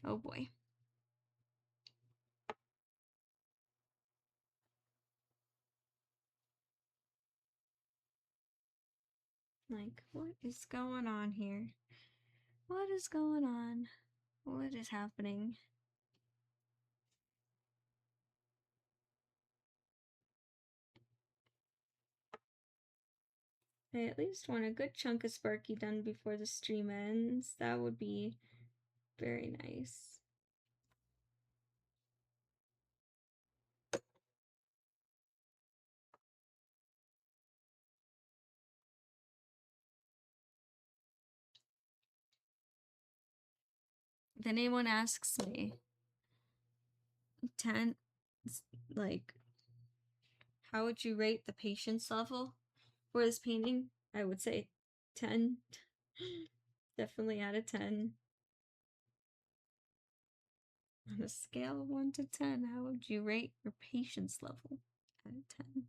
Oh boy. Like, what is going on here? What is going on? What is happening? I at least want a good chunk of Sparky done before the stream ends. That would be very nice. If anyone asks me, 10, like, how would you rate the patience level for this painting? I would say 10. Definitely out of 10. On a scale of 1 to 10, how would you rate your patience level out of 10?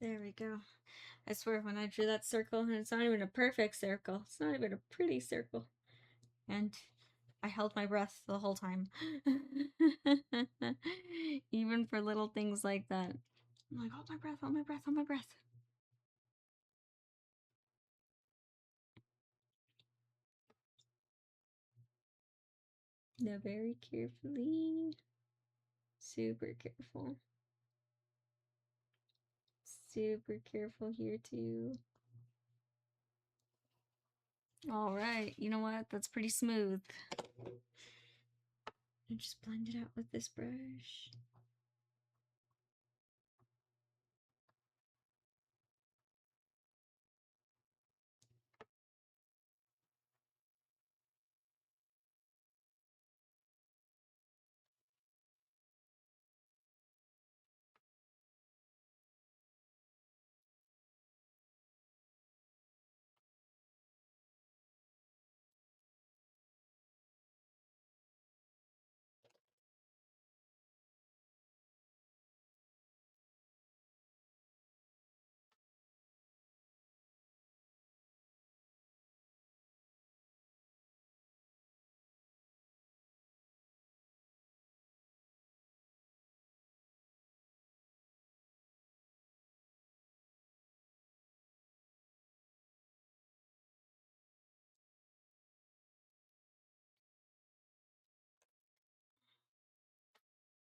There we go. I swear when I drew that circle, and it's not even a perfect circle, it's not even a pretty circle. And I held my breath the whole time. Even for little things like that. I'm like, hold my breath, hold my breath, hold my breath. Now, very carefully. Super careful. Super careful here, too. All right, you know what? That's pretty smooth. I just blend it out with this brush.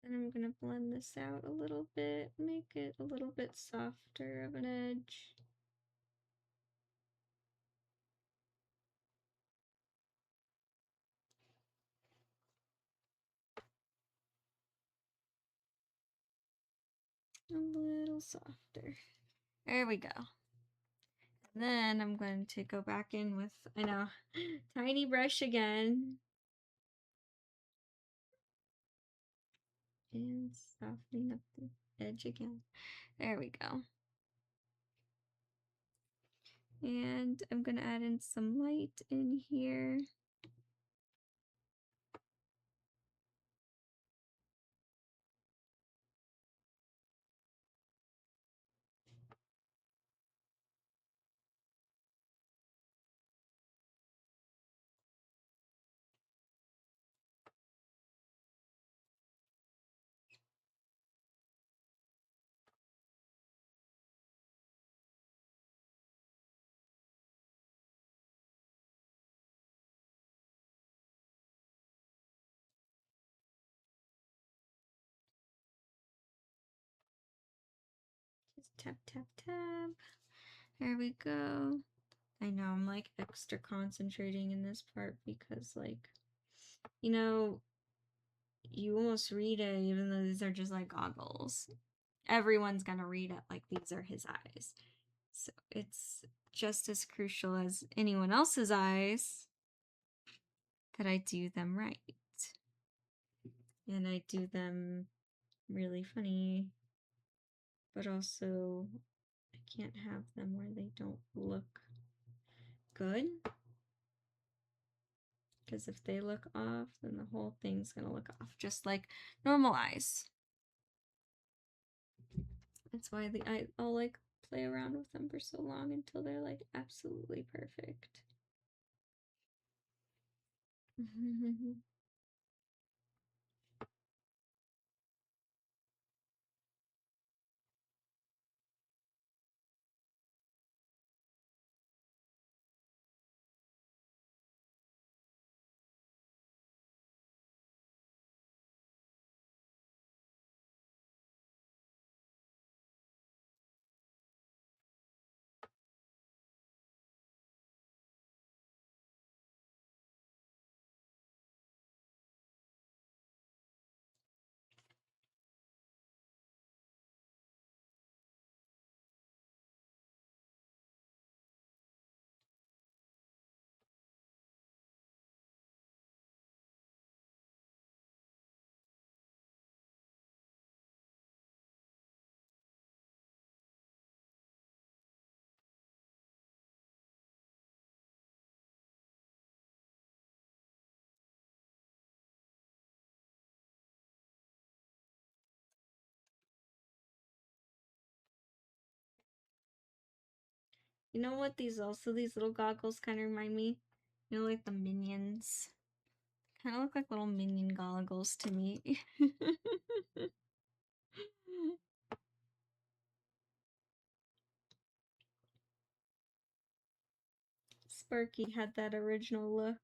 And I'm gonna blend this out a little bit, make it a little bit softer of an edge. A little softer. There we go. And then I'm going to go back in with, I know, tiny brush again. And softening up the edge again. There we go. And I'm going to add in some light in here. Just tap, tap, tap. There we go. I know I'm like extra concentrating in this part because like, you know, you almost read it even though these are just like goggles. Everyone's gonna read it like these are his eyes. So it's just as crucial as anyone else's eyes that I do them right. And I do them really funny, but also I can't have them where they don't look good. Because if they look off, then the whole thing's gonna look off, just like normal eyes. That's why I'll like play around with them for so long until they're like absolutely perfect. You know what these little goggles kind of remind me? You know, like the minions. Kind of look like little minion goggles to me. Sparky had that original look.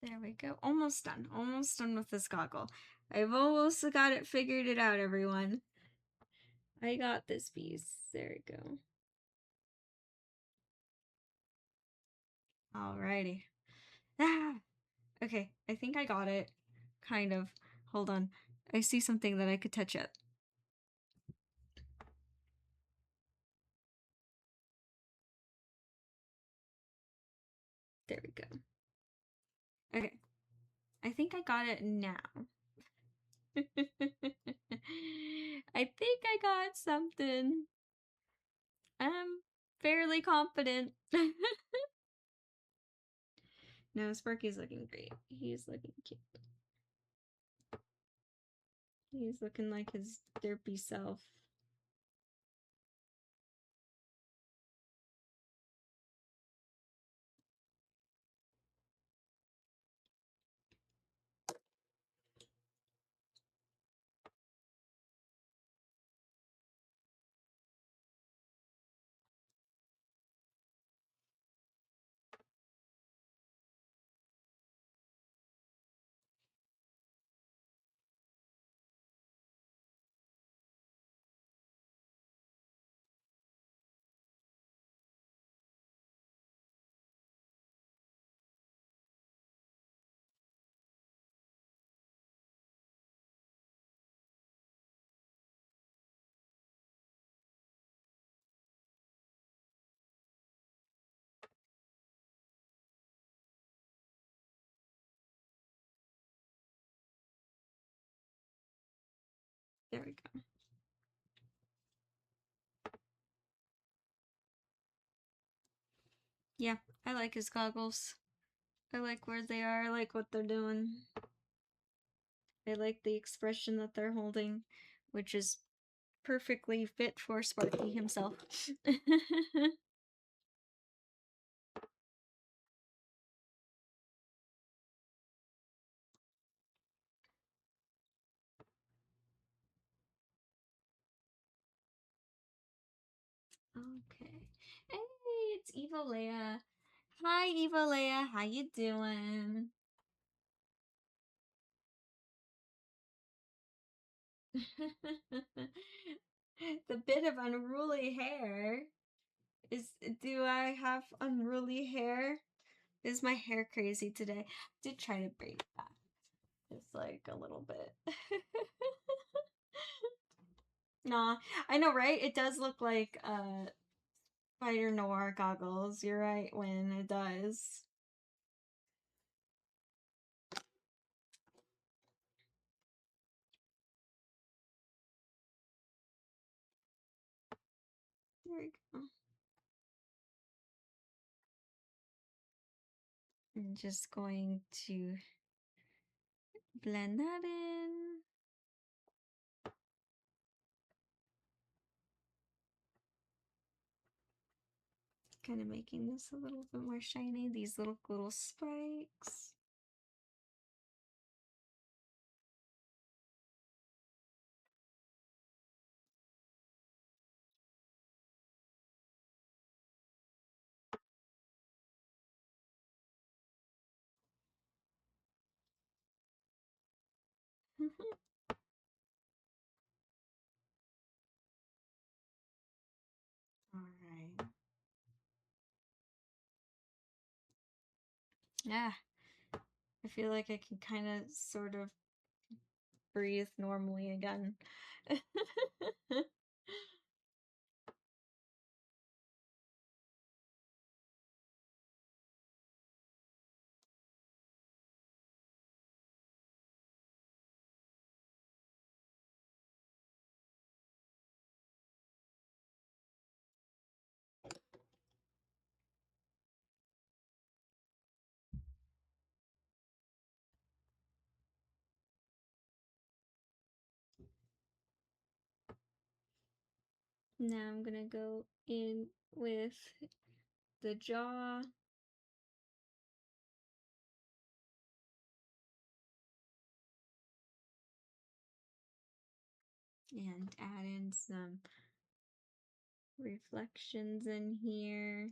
There we go. Almost done. Almost done with this goggle. I've almost got it figured it out, everyone. I got this piece. There we go. Alrighty. Ah! Okay, I think I got it. Kind of. Hold on. I see something that I could touch up. There we go. Okay. I think I got it now. I think I got something. I'm fairly confident. No, Sparky's looking great. He's looking cute. He's looking like his derpy self. There we go. Yeah, I like his goggles. I like where they are. I like what they're doing. I like the expression that they're holding, which is perfectly fit for Sparky himself. Okay. Hey, it's Eva Leia. Hi, Eva Leia. How you doing? The bit of unruly hair is. Do I have unruly hair? Is my hair crazy today? I did try to braid it back. Just like a little bit. Nah, I know, right? It does look like Spider Noir goggles. You're right, when it does. There we go. I'm just going to blend that in. Kind of making this a little bit more shiny. These little spikes. All right. Yeah, I feel like I can kind of sort of breathe normally again. Now I'm gonna go in with the jaw. And add in some reflections in here.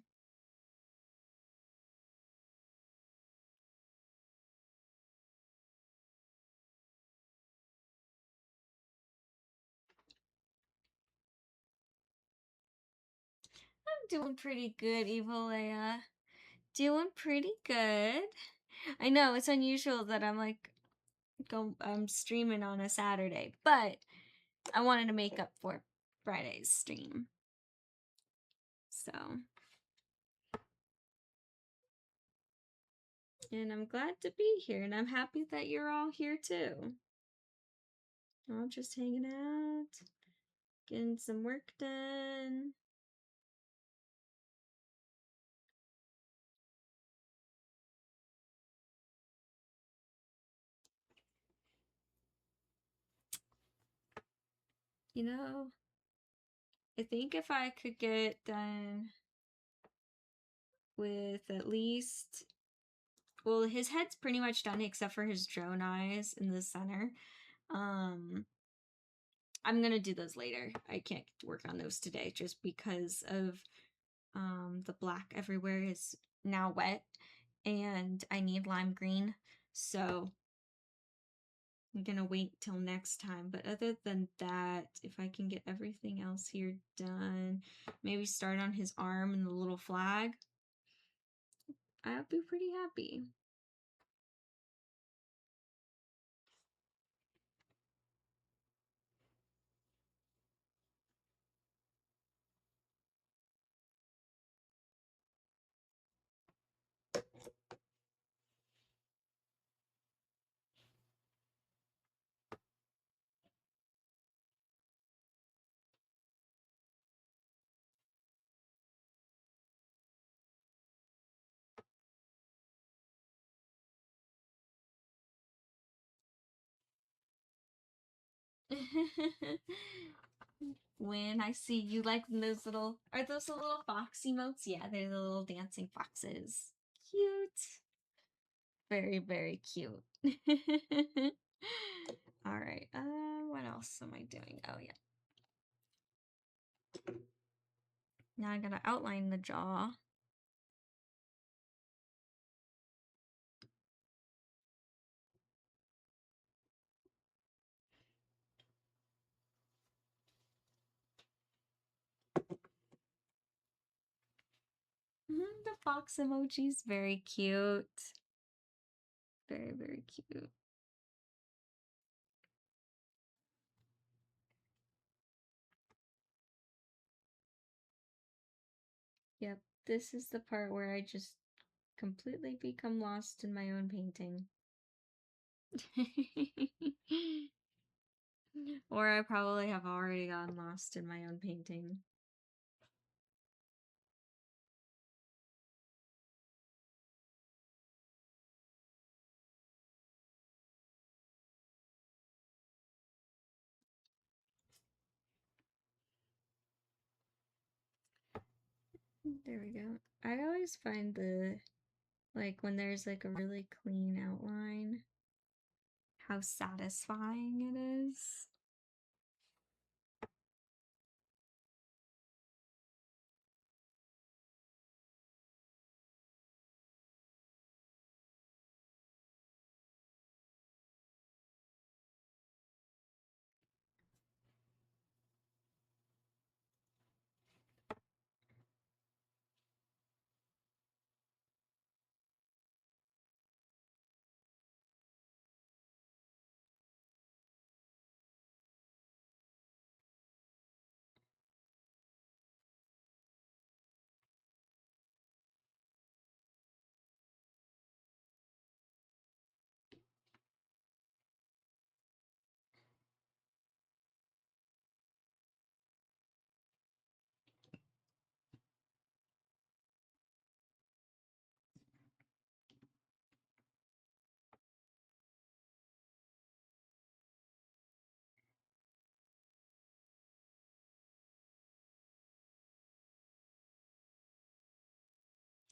I'm doing pretty good, Evil Leia. Doing pretty good. I know it's unusual that I'm streaming on a Saturday, but I wanted to make up for Friday's stream. So, and I'm glad to be here, and I'm happy that you're all here too. All just hanging out, getting some work done. You know, I think if I could get done with at least, well, his head's pretty much done except for his drone eyes in the center. I'm gonna do those later. I can't work on those today just because of the black everywhere is now wet and I need lime green. So I'm gonna wait till next time. But other than that, if I can get everything else here done, maybe start on his arm and the little flag, I'll be pretty happy. When I see you like those little, are those the little fox emotes? Yeah, they're the little dancing foxes. Cute. Very, very cute. All right. What else am I doing? Oh yeah. Now I gotta outline the jaw. The fox emoji is very cute. Very, very cute. Yep, this is the part where I just completely become lost in my own painting. Or I probably have already gotten lost in my own painting. There we go. I always find like when there's like a really clean outline, how satisfying it is.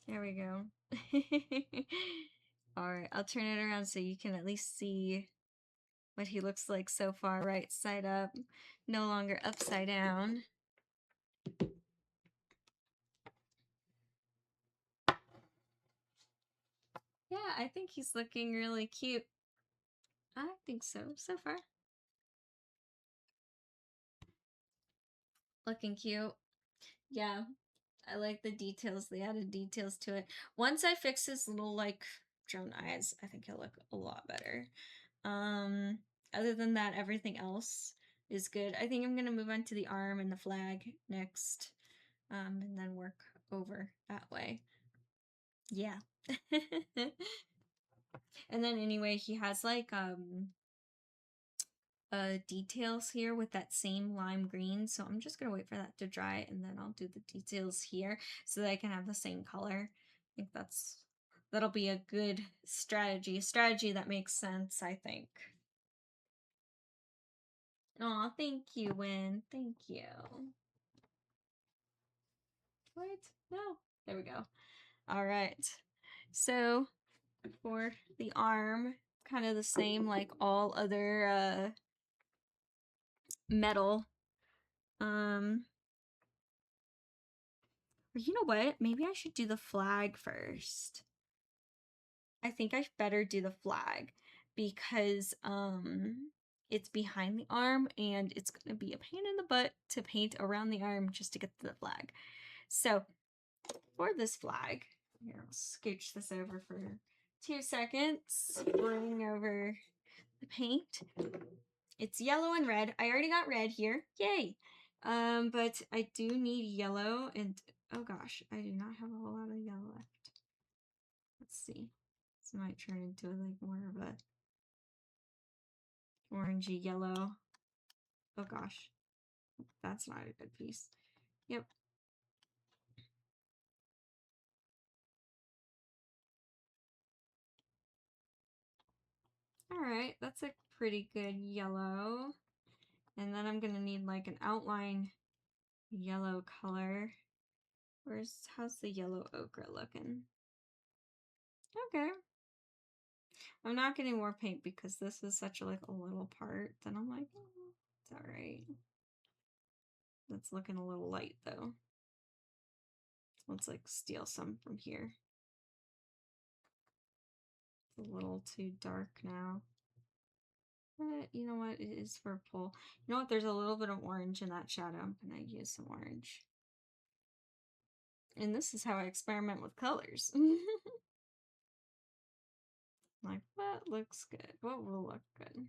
There we go. Alright, I'll turn it around so you can at least see what he looks like so far. Right side up, no longer upside down. Yeah, I think he's looking really cute. I think so far. Looking cute. Yeah, I like the details. They added details to it. Once I fix his little like drone eyes, I think he'll look a lot better. Other than that, everything else is good. I think I'm gonna move on to the arm and the flag next, and then work over that way. Yeah. And then anyway, he has like details here with that same lime green, so I'm just gonna wait for that to dry and then I'll do the details here so that I can have the same color. I think that'll be a good strategy, a strategy that makes sense, I think. Oh, thank you, Win. Thank you. What? No. There we go. All right. So for the arm, kind of the same like all other metal. You know what? Maybe I should do the flag first. I think I better do the flag because it's behind the arm and it's gonna be a pain in the butt to paint around the arm just to get to the flag. So for this flag, here I'll scooch this over for 2 seconds, bring over the paint. It's yellow and red. I already got red here. Yay! But I do need yellow and oh gosh, I do not have a whole lot of yellow left. Let's see. This might turn into like more of a orangey yellow. Oh gosh, that's not a good piece. Yep. All right, that's a pretty good yellow. And then I'm gonna need like an outline yellow color. How's the yellow ochre looking? Okay. I'm not getting more paint because this is such a little part. Then I'm like, oh, it's all right. It's looking a little light though. Let's like steal some from here. It's a little too dark now. But you know what? It is purple. You know what? There's a little bit of orange in that shadow. I'm gonna use some orange. And this is how I experiment with colors. Like, what looks good? What will look good?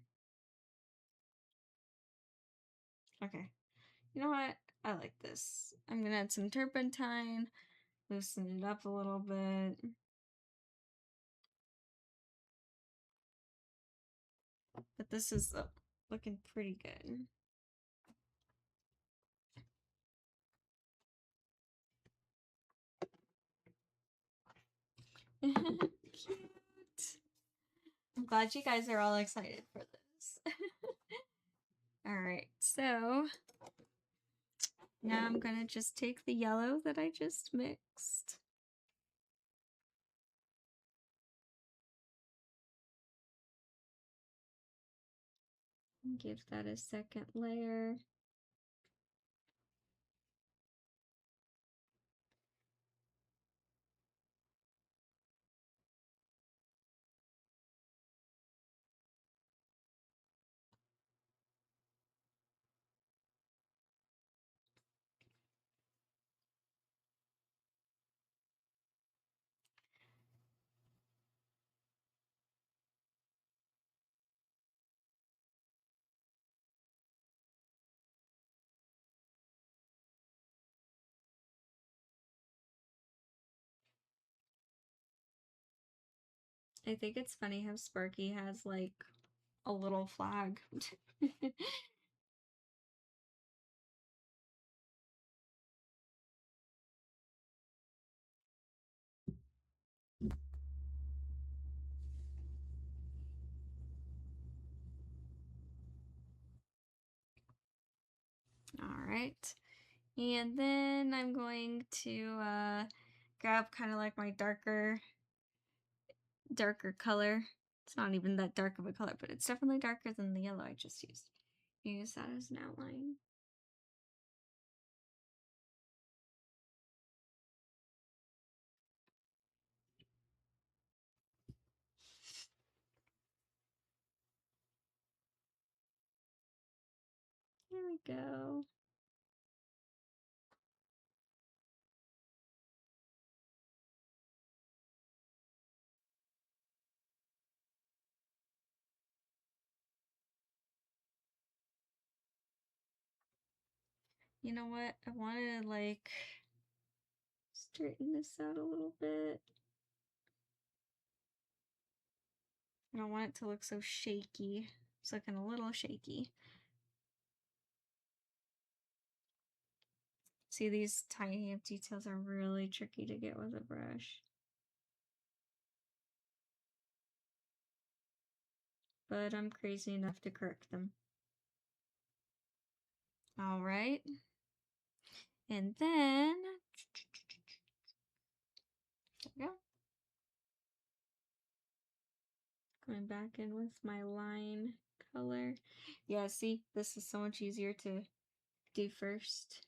Okay. You know what? I like this. I'm gonna add some turpentine, loosen it up a little bit. But this is looking pretty good. Cute. I'm glad you guys are all excited for this. Alright, so now I'm gonna just take the yellow that I just mixed. And give that a second layer. I think it's funny how Sparky has like a little flag. All right. And then I'm going to grab kind of like my darker color. It's not even that dark of a color, but it's definitely darker than the yellow I just used. Use that as an outline. There we go. You know what? I want to like straighten this out a little bit. I don't want it to look so shaky. It's looking a little shaky. See, these tiny details are really tricky to get with a brush. But I'm crazy enough to correct them. All right. And then, there we go. Going back in with my line color. Yeah, see, this is so much easier to do first.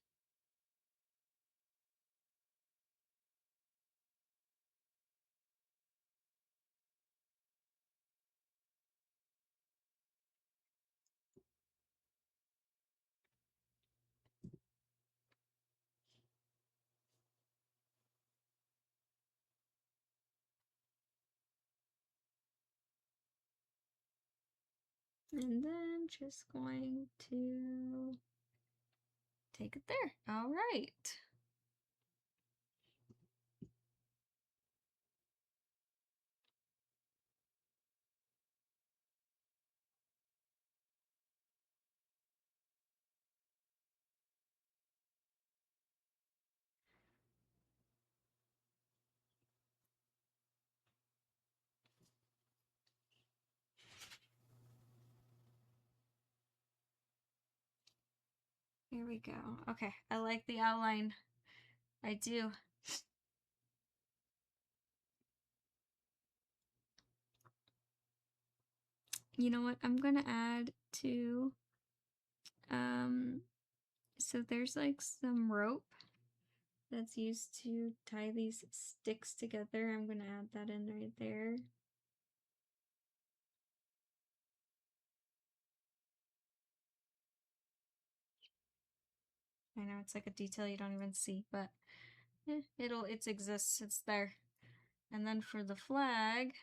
And then just going to take it there. All right. we go. Okay, I like the outline. I do. You know what? I'm gonna add to, so there's like some rope that's used to tie these sticks together. I'm gonna add that in right there. I know it's like a detail you don't even see, but it exists, it's there. And then for the flag,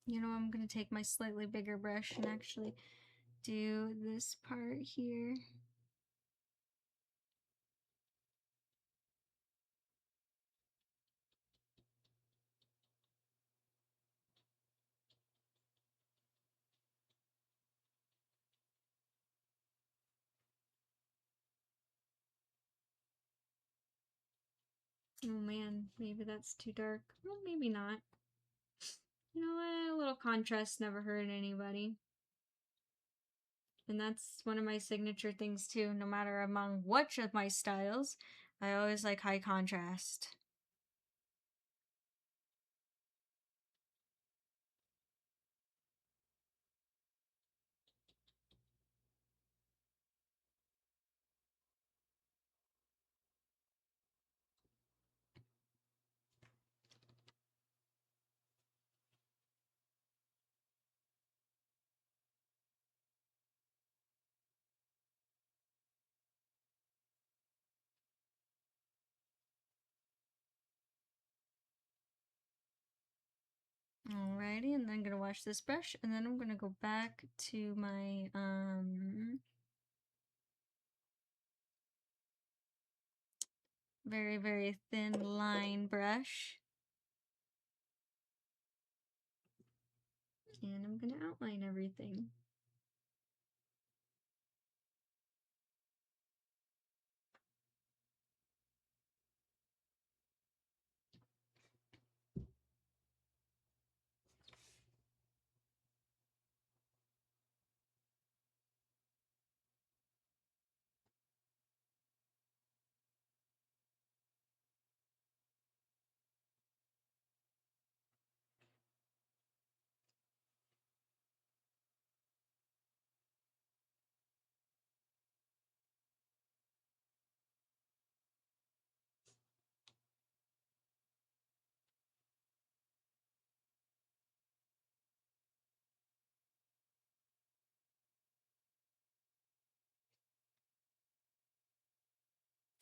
you know, I'm gonna take my slightly bigger brush and actually do this part here. Oh man, maybe that's too dark. Well, maybe not. You know what? A little contrast never hurt anybody. And that's one of my signature things too. No matter among which of my styles, I always like high contrast. Alrighty, and then I'm gonna wash this brush, and then I'm gonna go back to my very, very thin line brush. And I'm gonna outline everything.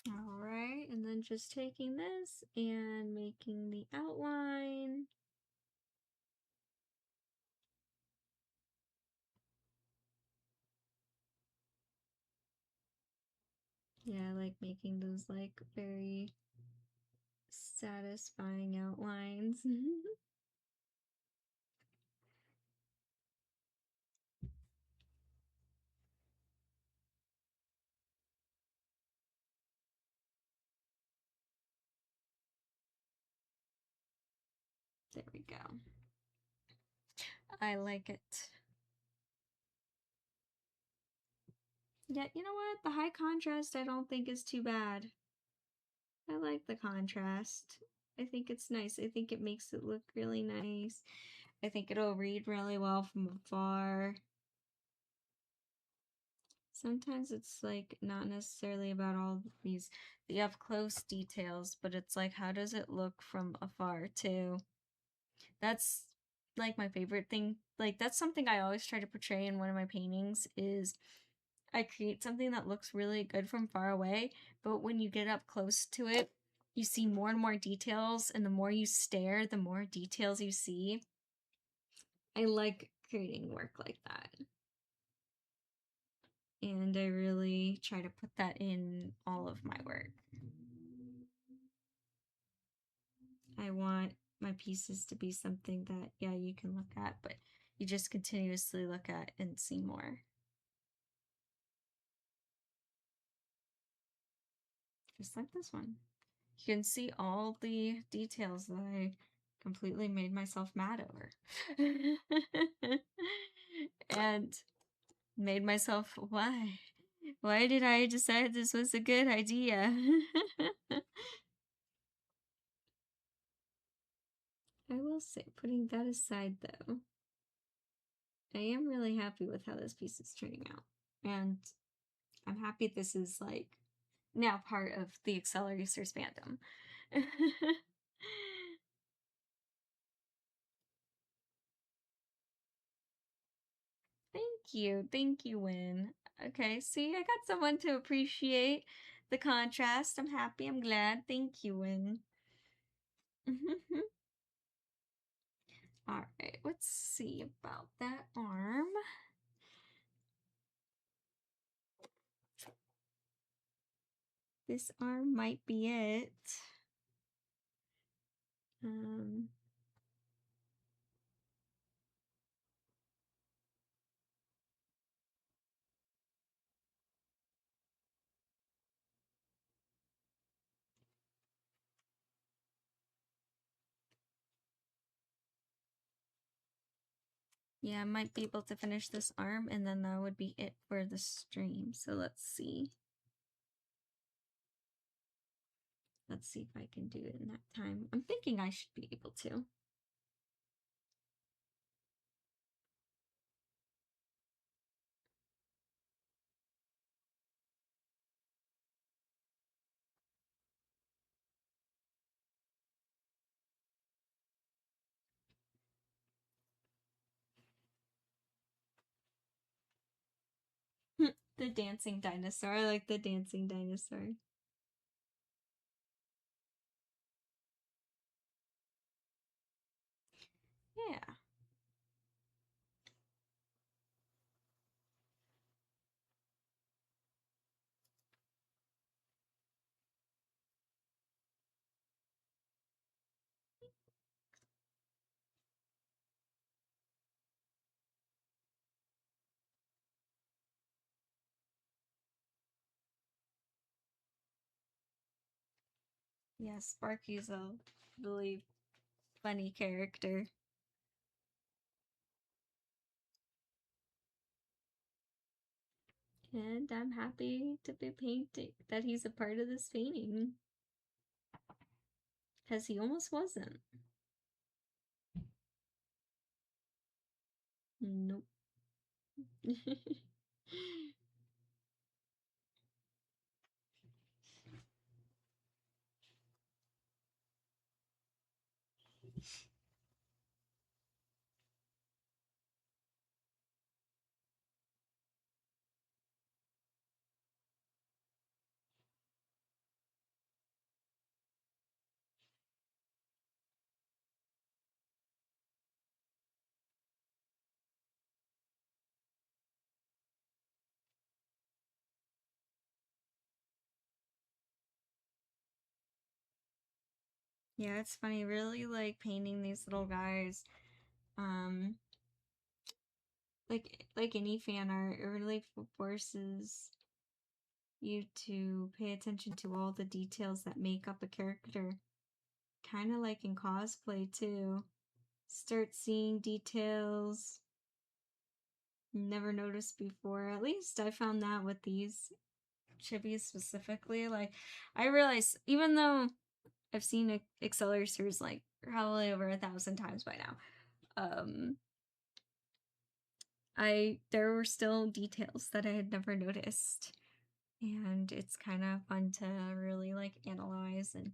Alright, and then just taking this and making the outline. Yeah, I like making those like very satisfying outlines. There we go. I like it. Yeah, you know what? The high contrast I don't think is too bad. I like the contrast. I think it's nice. I think it makes it look really nice. I think it'll read really well from afar. Sometimes it's like not necessarily about all these the up close details, but it's like how does it look from afar too? That's like my favorite thing. Like that's something I always try to portray in one of my paintings is I create something that looks really good from far away, but when you get up close to it, you see more and more details, and the more you stare, the more details you see. I like creating work like that. And I really try to put that in all of my work. I want my pieces to be something that, yeah, you can look at, but you just continuously look at and see more. just like this one. You can see all the details that I completely made myself mad over. And made myself, why? Why did I decide this was a good idea? I will say, putting that aside though, I am really happy with how this piece is turning out. And I'm happy this is like now part of the Acceleracers fandom. Thank you, Win. Okay, see, I got someone to appreciate the contrast. I'm happy, I'm glad. Thank you, Win. Alright, let's see about that arm. This arm might be it. Yeah, I might be able to finish this arm, and then that would be it for the stream. So let's see. Let's see if I can do it in that time. I'm thinking I should be able to. The dancing dinosaur. I like the dancing dinosaur. Yeah. Yeah, Sparky's a really funny character. And I'm happy to be painting that he's a part of this painting. Because he almost wasn't. Nope. Yeah, it's funny. Really like painting these little guys. Um, like any fan art, it really forces you to pay attention to all the details that make up a character. Kind of like in cosplay too. Start seeing details you never noticed before. At least I found that with these chibis specifically. Like I realized, even though I've seen Acceleracers like probably over 1,000 times by now, there were still details that I had never noticed, and it's kind of fun to really like analyze and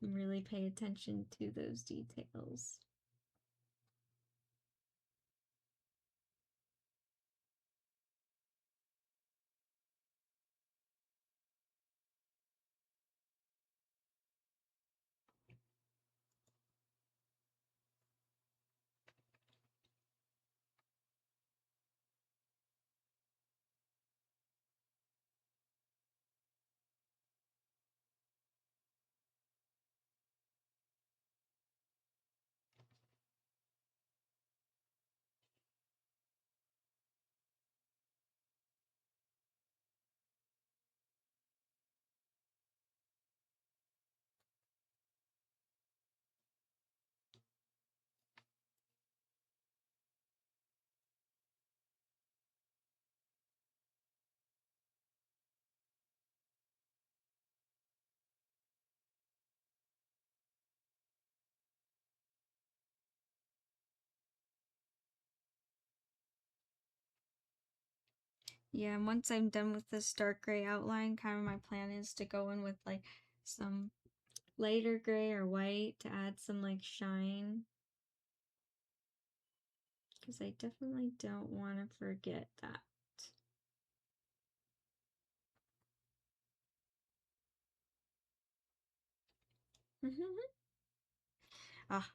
really pay attention to those details. Yeah, and once I'm done with this dark gray outline, kind of my plan is to go in with like some lighter gray or white to add some like shine. Because I definitely don't want to forget that.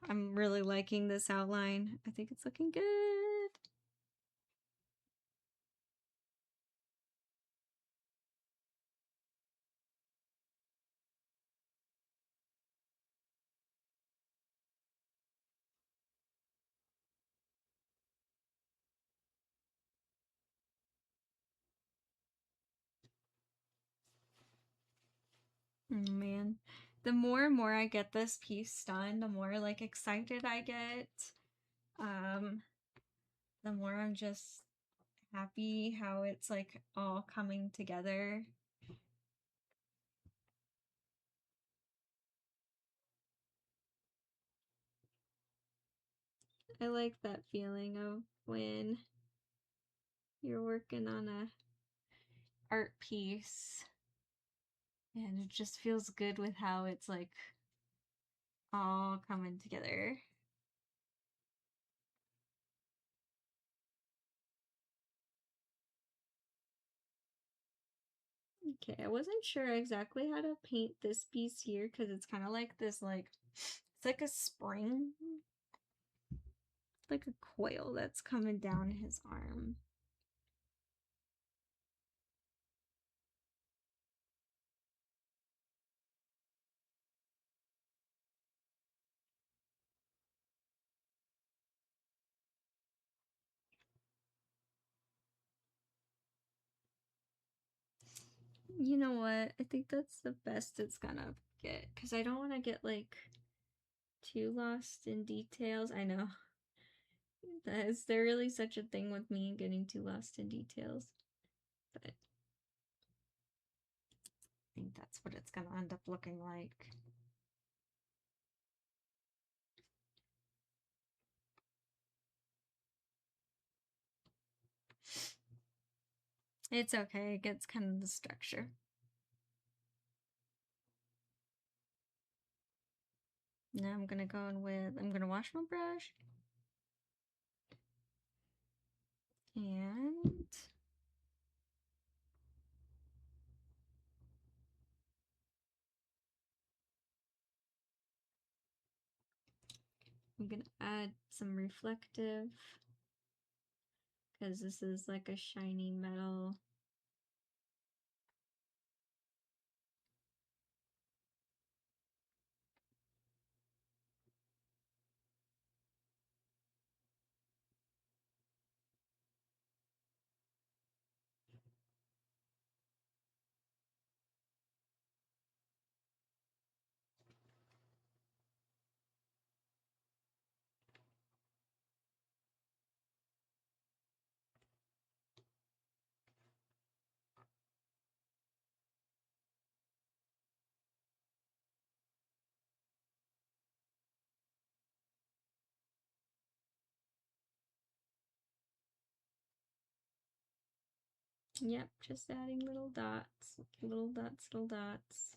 I'm really liking this outline. I think it's looking good. Oh, man, the more and more I get this piece done, the more like excited I get. The more I'm just happy how it's like all coming together. I like that feeling of when you're working on a art piece and it just feels good with how it's like all coming together. Okay, I wasn't sure exactly how to paint this piece here because it's kind of like this, like, it's like a spring, like a coil that's coming down his arm. You know what? I think that's the best it's gonna get because I don't want to get like too lost in details. I know. Is there really such a thing with me getting too lost in details? But I think that's what it's gonna end up looking like. It's okay, it gets kind of the structure. Now I'm gonna go in with, I'm gonna wash my brush. And I'm gonna add some reflective because this is like a shiny metal. Yep, just adding little dots, little dots, little dots.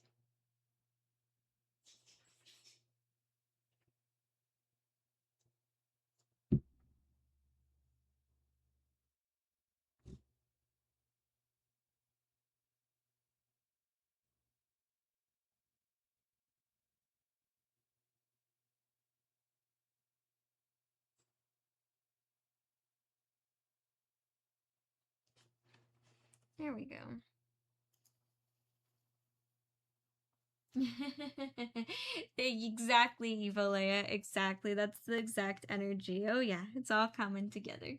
There we go. Exactly, Evolea. Exactly. That's the exact energy. Oh yeah, it's all coming together.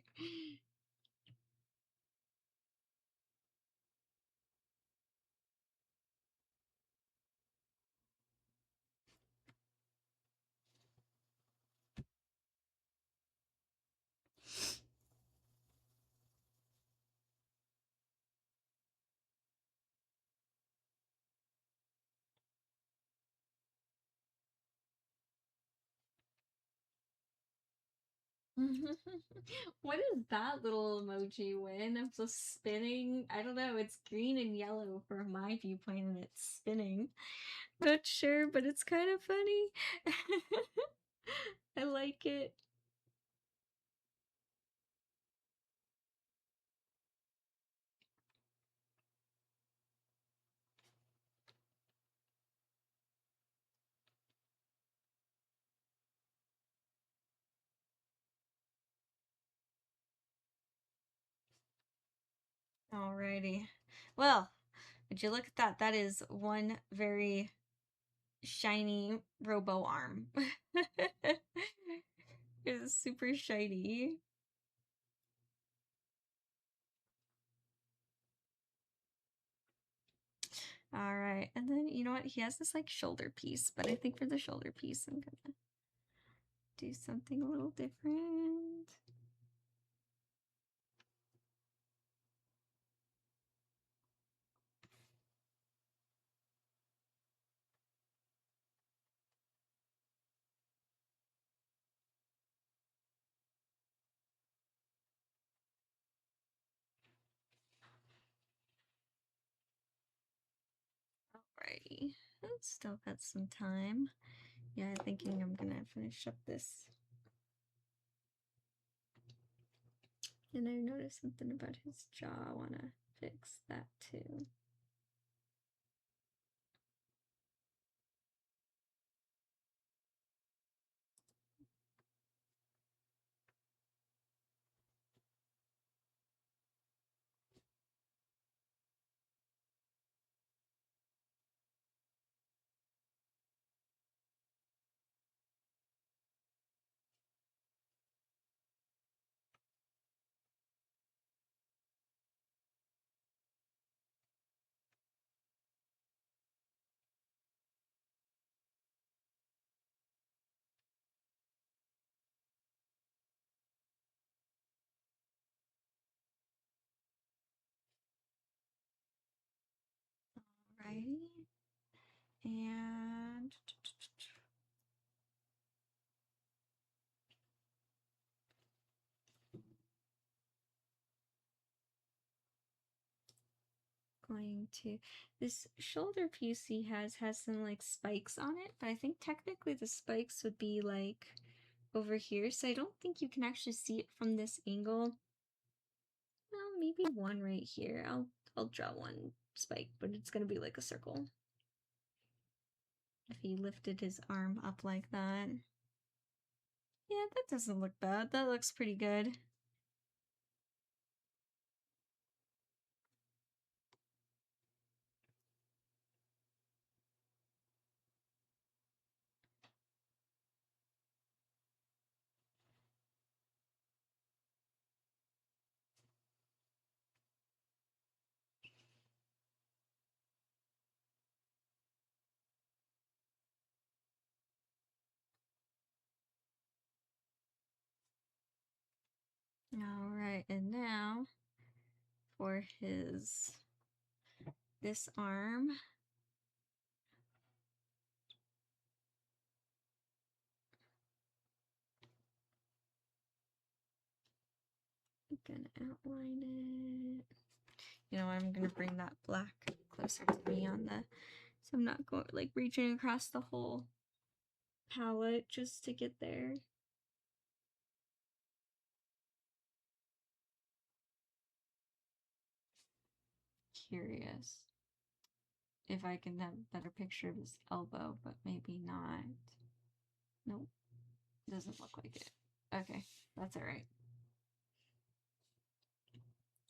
What is that little emoji when I'm just spinning? I don't know. It's green and yellow from my viewpoint and it's spinning. Not sure, but it's kind of funny. I like it. Alrighty. Well, would you look at that? That is one very shiny robo arm. It's super shiny. All right, and then you know what? He has this like shoulder piece, but I think for the shoulder piece, I'm gonna do something a little different. Alrighty, still got some time. Yeah, I'm thinking I'm gonna finish up this. And I noticed something about his jaw. I wanna fix that too. Alrighty. And going to this shoulder piece he has some like spikes on it, but I think technically the spikes would be like over here, so I don't think you can actually see it from this angle. Well, maybe one right here. I'll draw one spike, but it's gonna be like a circle. If he lifted his arm up like that. Yeah, that doesn't look bad. That looks pretty good. All right, and now for this arm. I'm gonna outline it. You know, I'm gonna bring that black closer to me on the, so I'm not going like reaching across the whole palette just to get there. Curious if I can have a better picture of his elbow, but maybe not. Nope, doesn't look like it. Okay, that's all right.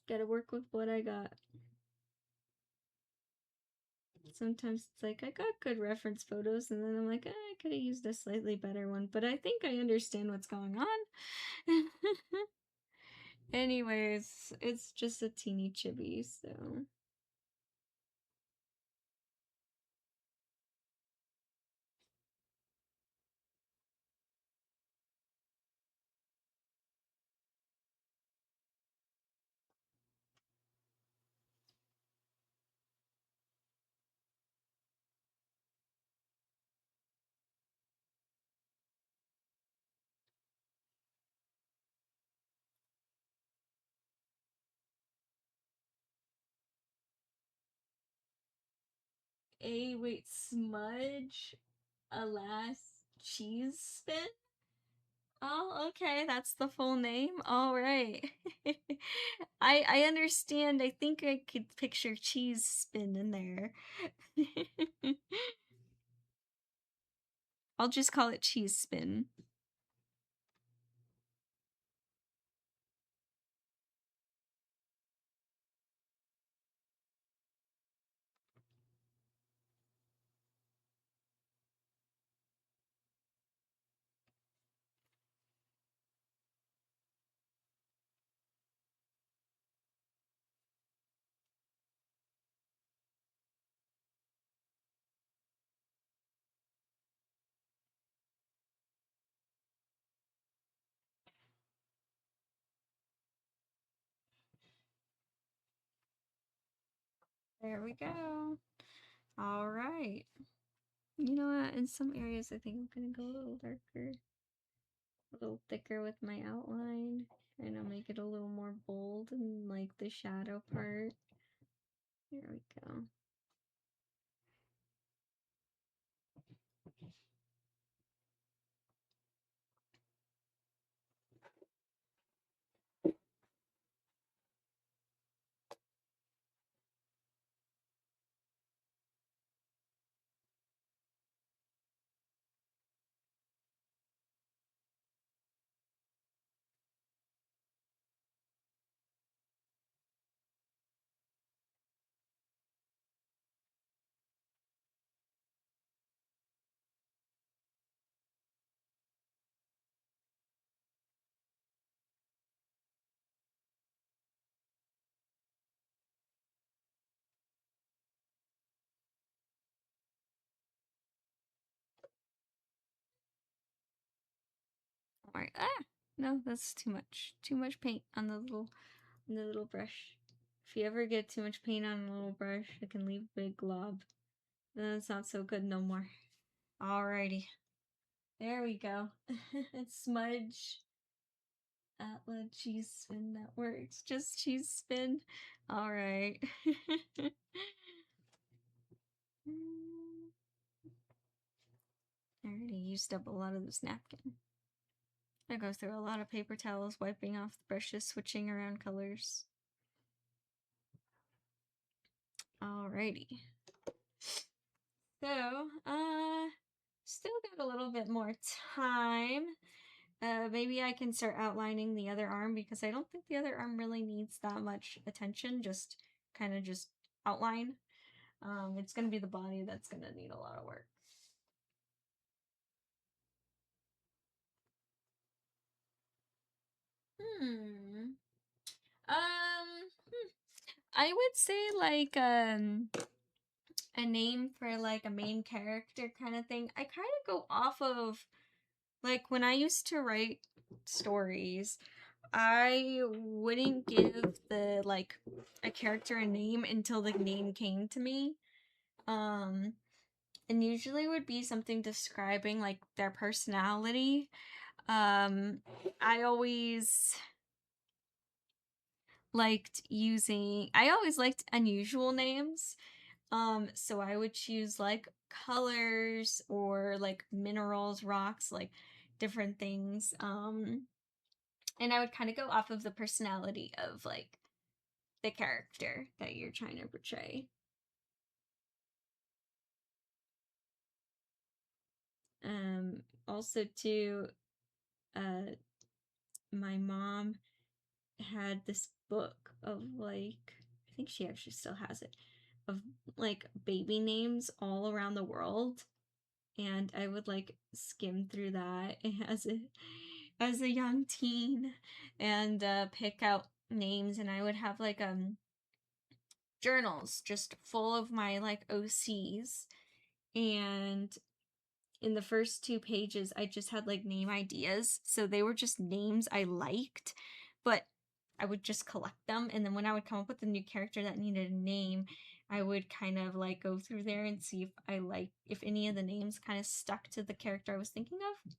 Gotta work with what I got. Sometimes it's like I got good reference photos, and then I'm like, I could have used a slightly better one, but I think I understand what's going on. Anyways, it's just a teeny chibi, so. wait, smudge, alas, cheese spin? Oh, okay, that's the full name. All right. I understand. I think I could picture cheese spin in there. I'll just call it cheese spin. There we go. All right. You know what? In some areas, I think I'm gonna go a little darker, a little thicker with my outline. And I'll make it a little more bold in like the shadow part. There we go. All right. Ah, no, that's too much. Too much paint on the little brush. If you ever get too much paint on a little brush, it can leave a big glob. Then it's not so good no more. Alrighty. There we go. It's smudge. Atla cheese spin, that works. Just cheese spin. Alright. I already used up a lot of this napkin. I go through a lot of paper towels, wiping off the brushes, switching around colors. Alrighty. So, still got a little bit more time. Maybe I can start outlining the other arm because I don't think the other arm really needs that much attention. Just kind of just outline. It's gonna be the body that's gonna need a lot of work. Hmm. I would say like a name for like a main character kind of thing. I kind of go off of like when I used to write stories, I wouldn't give the like a character a name until the name came to me. Um and usually would be something describing like their personality. I always I always liked unusual names. So I would choose like colors or like minerals, rocks, like different things. And I would kind of go off of the personality of like the character that you're trying to portray. Also too, uh, my mom had this book of like, I think she actually still has it, of like baby names all around the world. And I would like skim through that as a young teen and pick out names, and I would have like journals just full of my like OCs, and in the first two pages I just had like name ideas, so they were just names I liked, but I would just collect them, and then when I would come up with a new character that needed a name, I would kind of like go through there and see if any of the names kind of stuck to the character I was thinking of.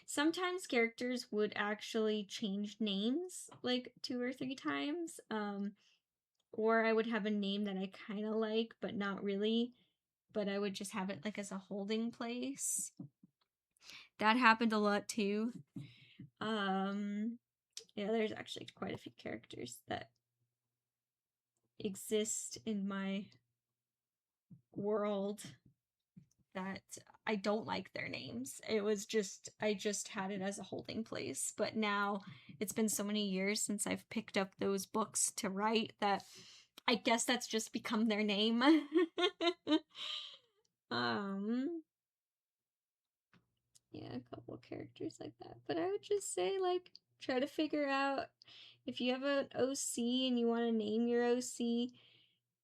Sometimes characters would actually change names like 2 or 3 times, or I would have a name that I kind of like but not really, but I would just have it like as a holding place. That happened a lot too. Yeah, there's actually quite a few characters that exist in my world that I don't like their names. It was just, I just had it as a holding place. But now it's been so many years since I've picked up those books to write that I guess that's just become their name. Yeah, a couple of characters like that. But I would just say, like, try to figure out if you have an OC and you want to name your OC,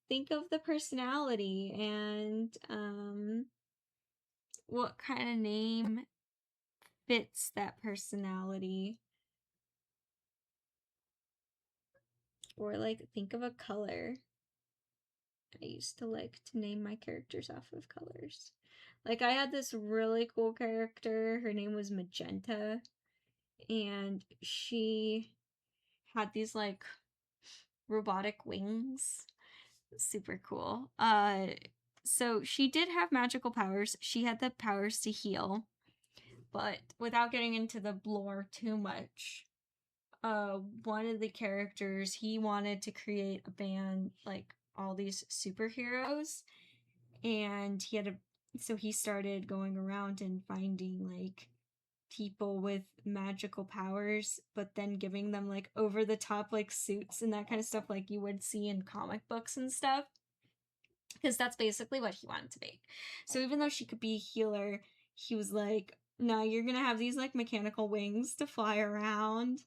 think of the personality and what kind of name fits that personality. Or, like, think of a color. I used to like to name my characters off of colors. Like, I had this really cool character. Her name was Magenta. And she had these, like, robotic wings. Super cool. So she did have magical powers. She had the powers to heal. But without getting into the lore too much, one of the characters, he wanted to create a band, like all these superheroes, and so he started going around and finding like people with magical powers, but then giving them like over the top like suits and that kind of stuff like you would see in comic books and stuff, because that's basically what he wanted to make. So even though she could be a healer, he was like, no, you're gonna have these like mechanical wings to fly around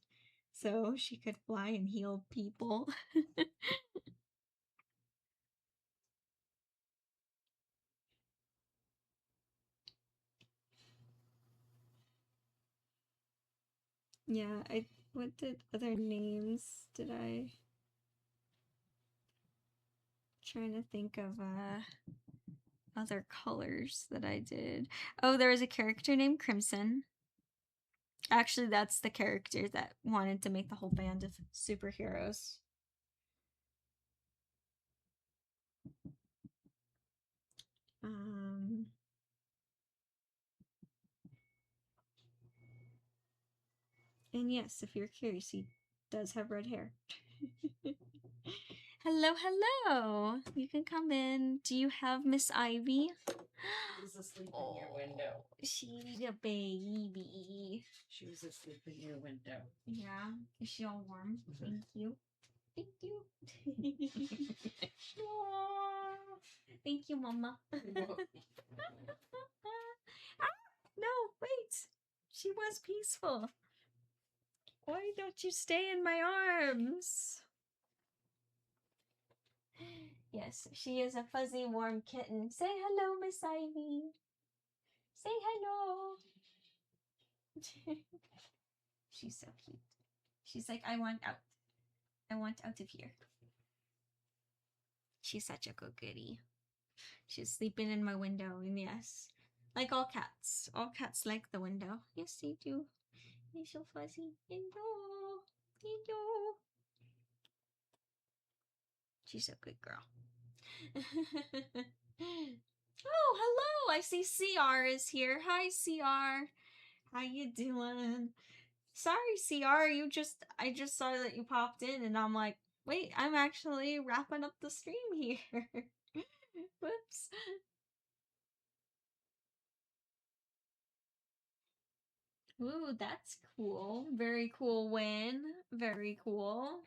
so she could fly and heal people. Yeah, what did other names did I trying to think of other colors that I did. Oh, there was a character named Crimson. Actually, that's the character that wanted to make the whole band of superheroes. Um, and yes, if you're curious, he does have red hair. Hello, hello. You can come in. Do you have Miss Ivy? She's asleep in your window. She's a baby. She was asleep in your window. Yeah. Is she all warm? Thank you. Thank you. Thank you, Mama. Ah, no, wait. She was peaceful. Why don't you stay in my arms? Yes, she is a fuzzy, warm kitten. Say hello, Miss Ivy. Say hello. She's so cute. She's like, I want out. I want out of here. She's such a good goodie. She's sleeping in my window, and yes, like all cats like the window. Yes, they do. They're so fuzzy. Hello. Hello. She's a good girl. Oh, hello! I see CR is here. Hi, CR. How you doing? Sorry, CR. I just saw that you popped in, and I'm like, wait, I'm actually wrapping up the stream here. Whoops. Ooh, that's cool. Very cool win. Very cool.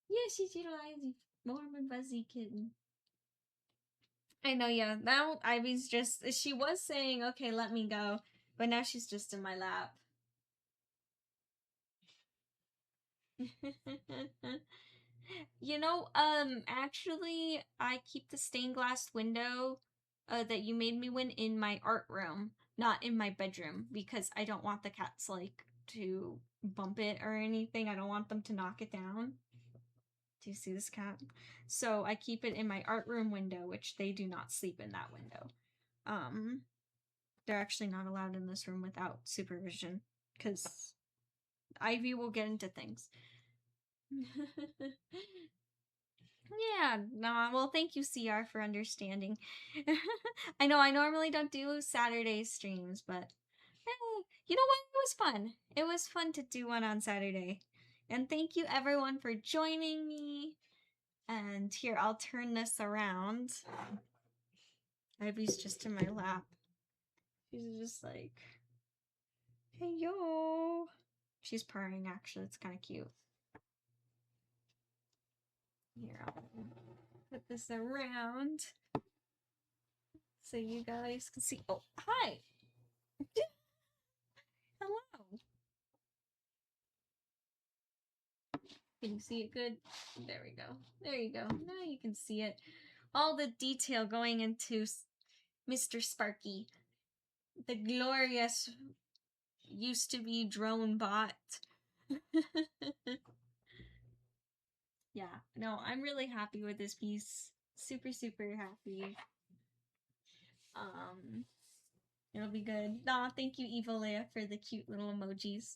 Yeah, she's utilizing warm and fuzzy kitten. I know, yeah. Now Ivy's just, she was saying, okay, let me go, but now she's just in my lap. You know, actually, I keep the stained glass window that you made me win in my art room, not in my bedroom, because I don't want the cats, like, to bump it or anything. I don't want them to knock it down. Do you see this cat? So I keep it in my art room window, which they do not sleep in that window. They're actually not allowed in this room without supervision, because Ivy will get into things. Yeah, nah, well, thank you, CR, for understanding. I know I normally don't do Saturday streams, but you know what? It was fun. It was fun to do one on Saturday. And thank you, everyone, for joining me. And here, I'll turn this around. Ivy's just in my lap. She's just like, hey, yo. She's purring, actually. It's kind of cute. Here, I'll put this around so you guys can see. Oh, hi. Hello. Can you see it good? There we go. There you go. Now you can see it. All the detail going into Mr. Sparky. The glorious used to be drone bot. Yeah, no, I'm really happy with this piece. Super, super happy. It'll be good. Aw, thank you, Eva Leia, for the cute little emojis.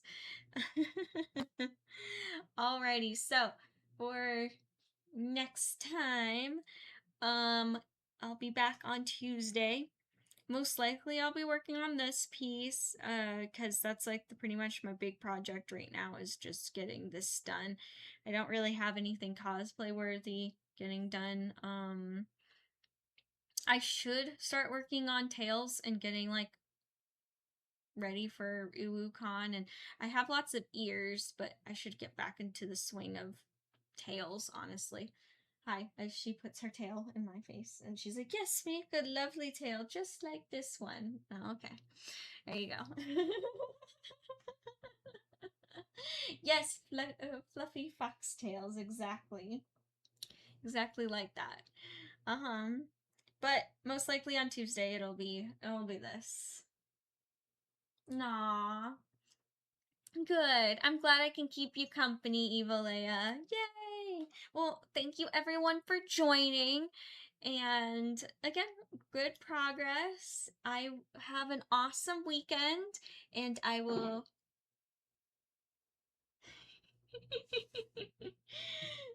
Alrighty, so for next time, I'll be back on Tuesday. Most likely I'll be working on this piece, because that's like pretty much my big project right now is just getting this done. I don't really have anything cosplay worthy getting done. I should start working on tails and getting like ready for UwuCon, and I have lots of ears, but I should get back into the swing of tails, honestly. Hi, as she puts her tail in my face, and she's like, yes, make a lovely tail, just like this one. Oh, okay. There you go. Yes, fluffy foxtails, exactly. Exactly like that. Uh-huh. But most likely on Tuesday it'll be this. Nah. Good. I'm glad I can keep you company, Evalea. Yay! Well, thank you everyone for joining. And again, good progress. I have an awesome weekend, and I will.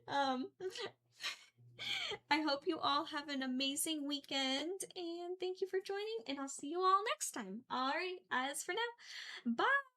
um, I hope you all have an amazing weekend, and thank you for joining, and I'll see you all next time. Alright, as for now, bye!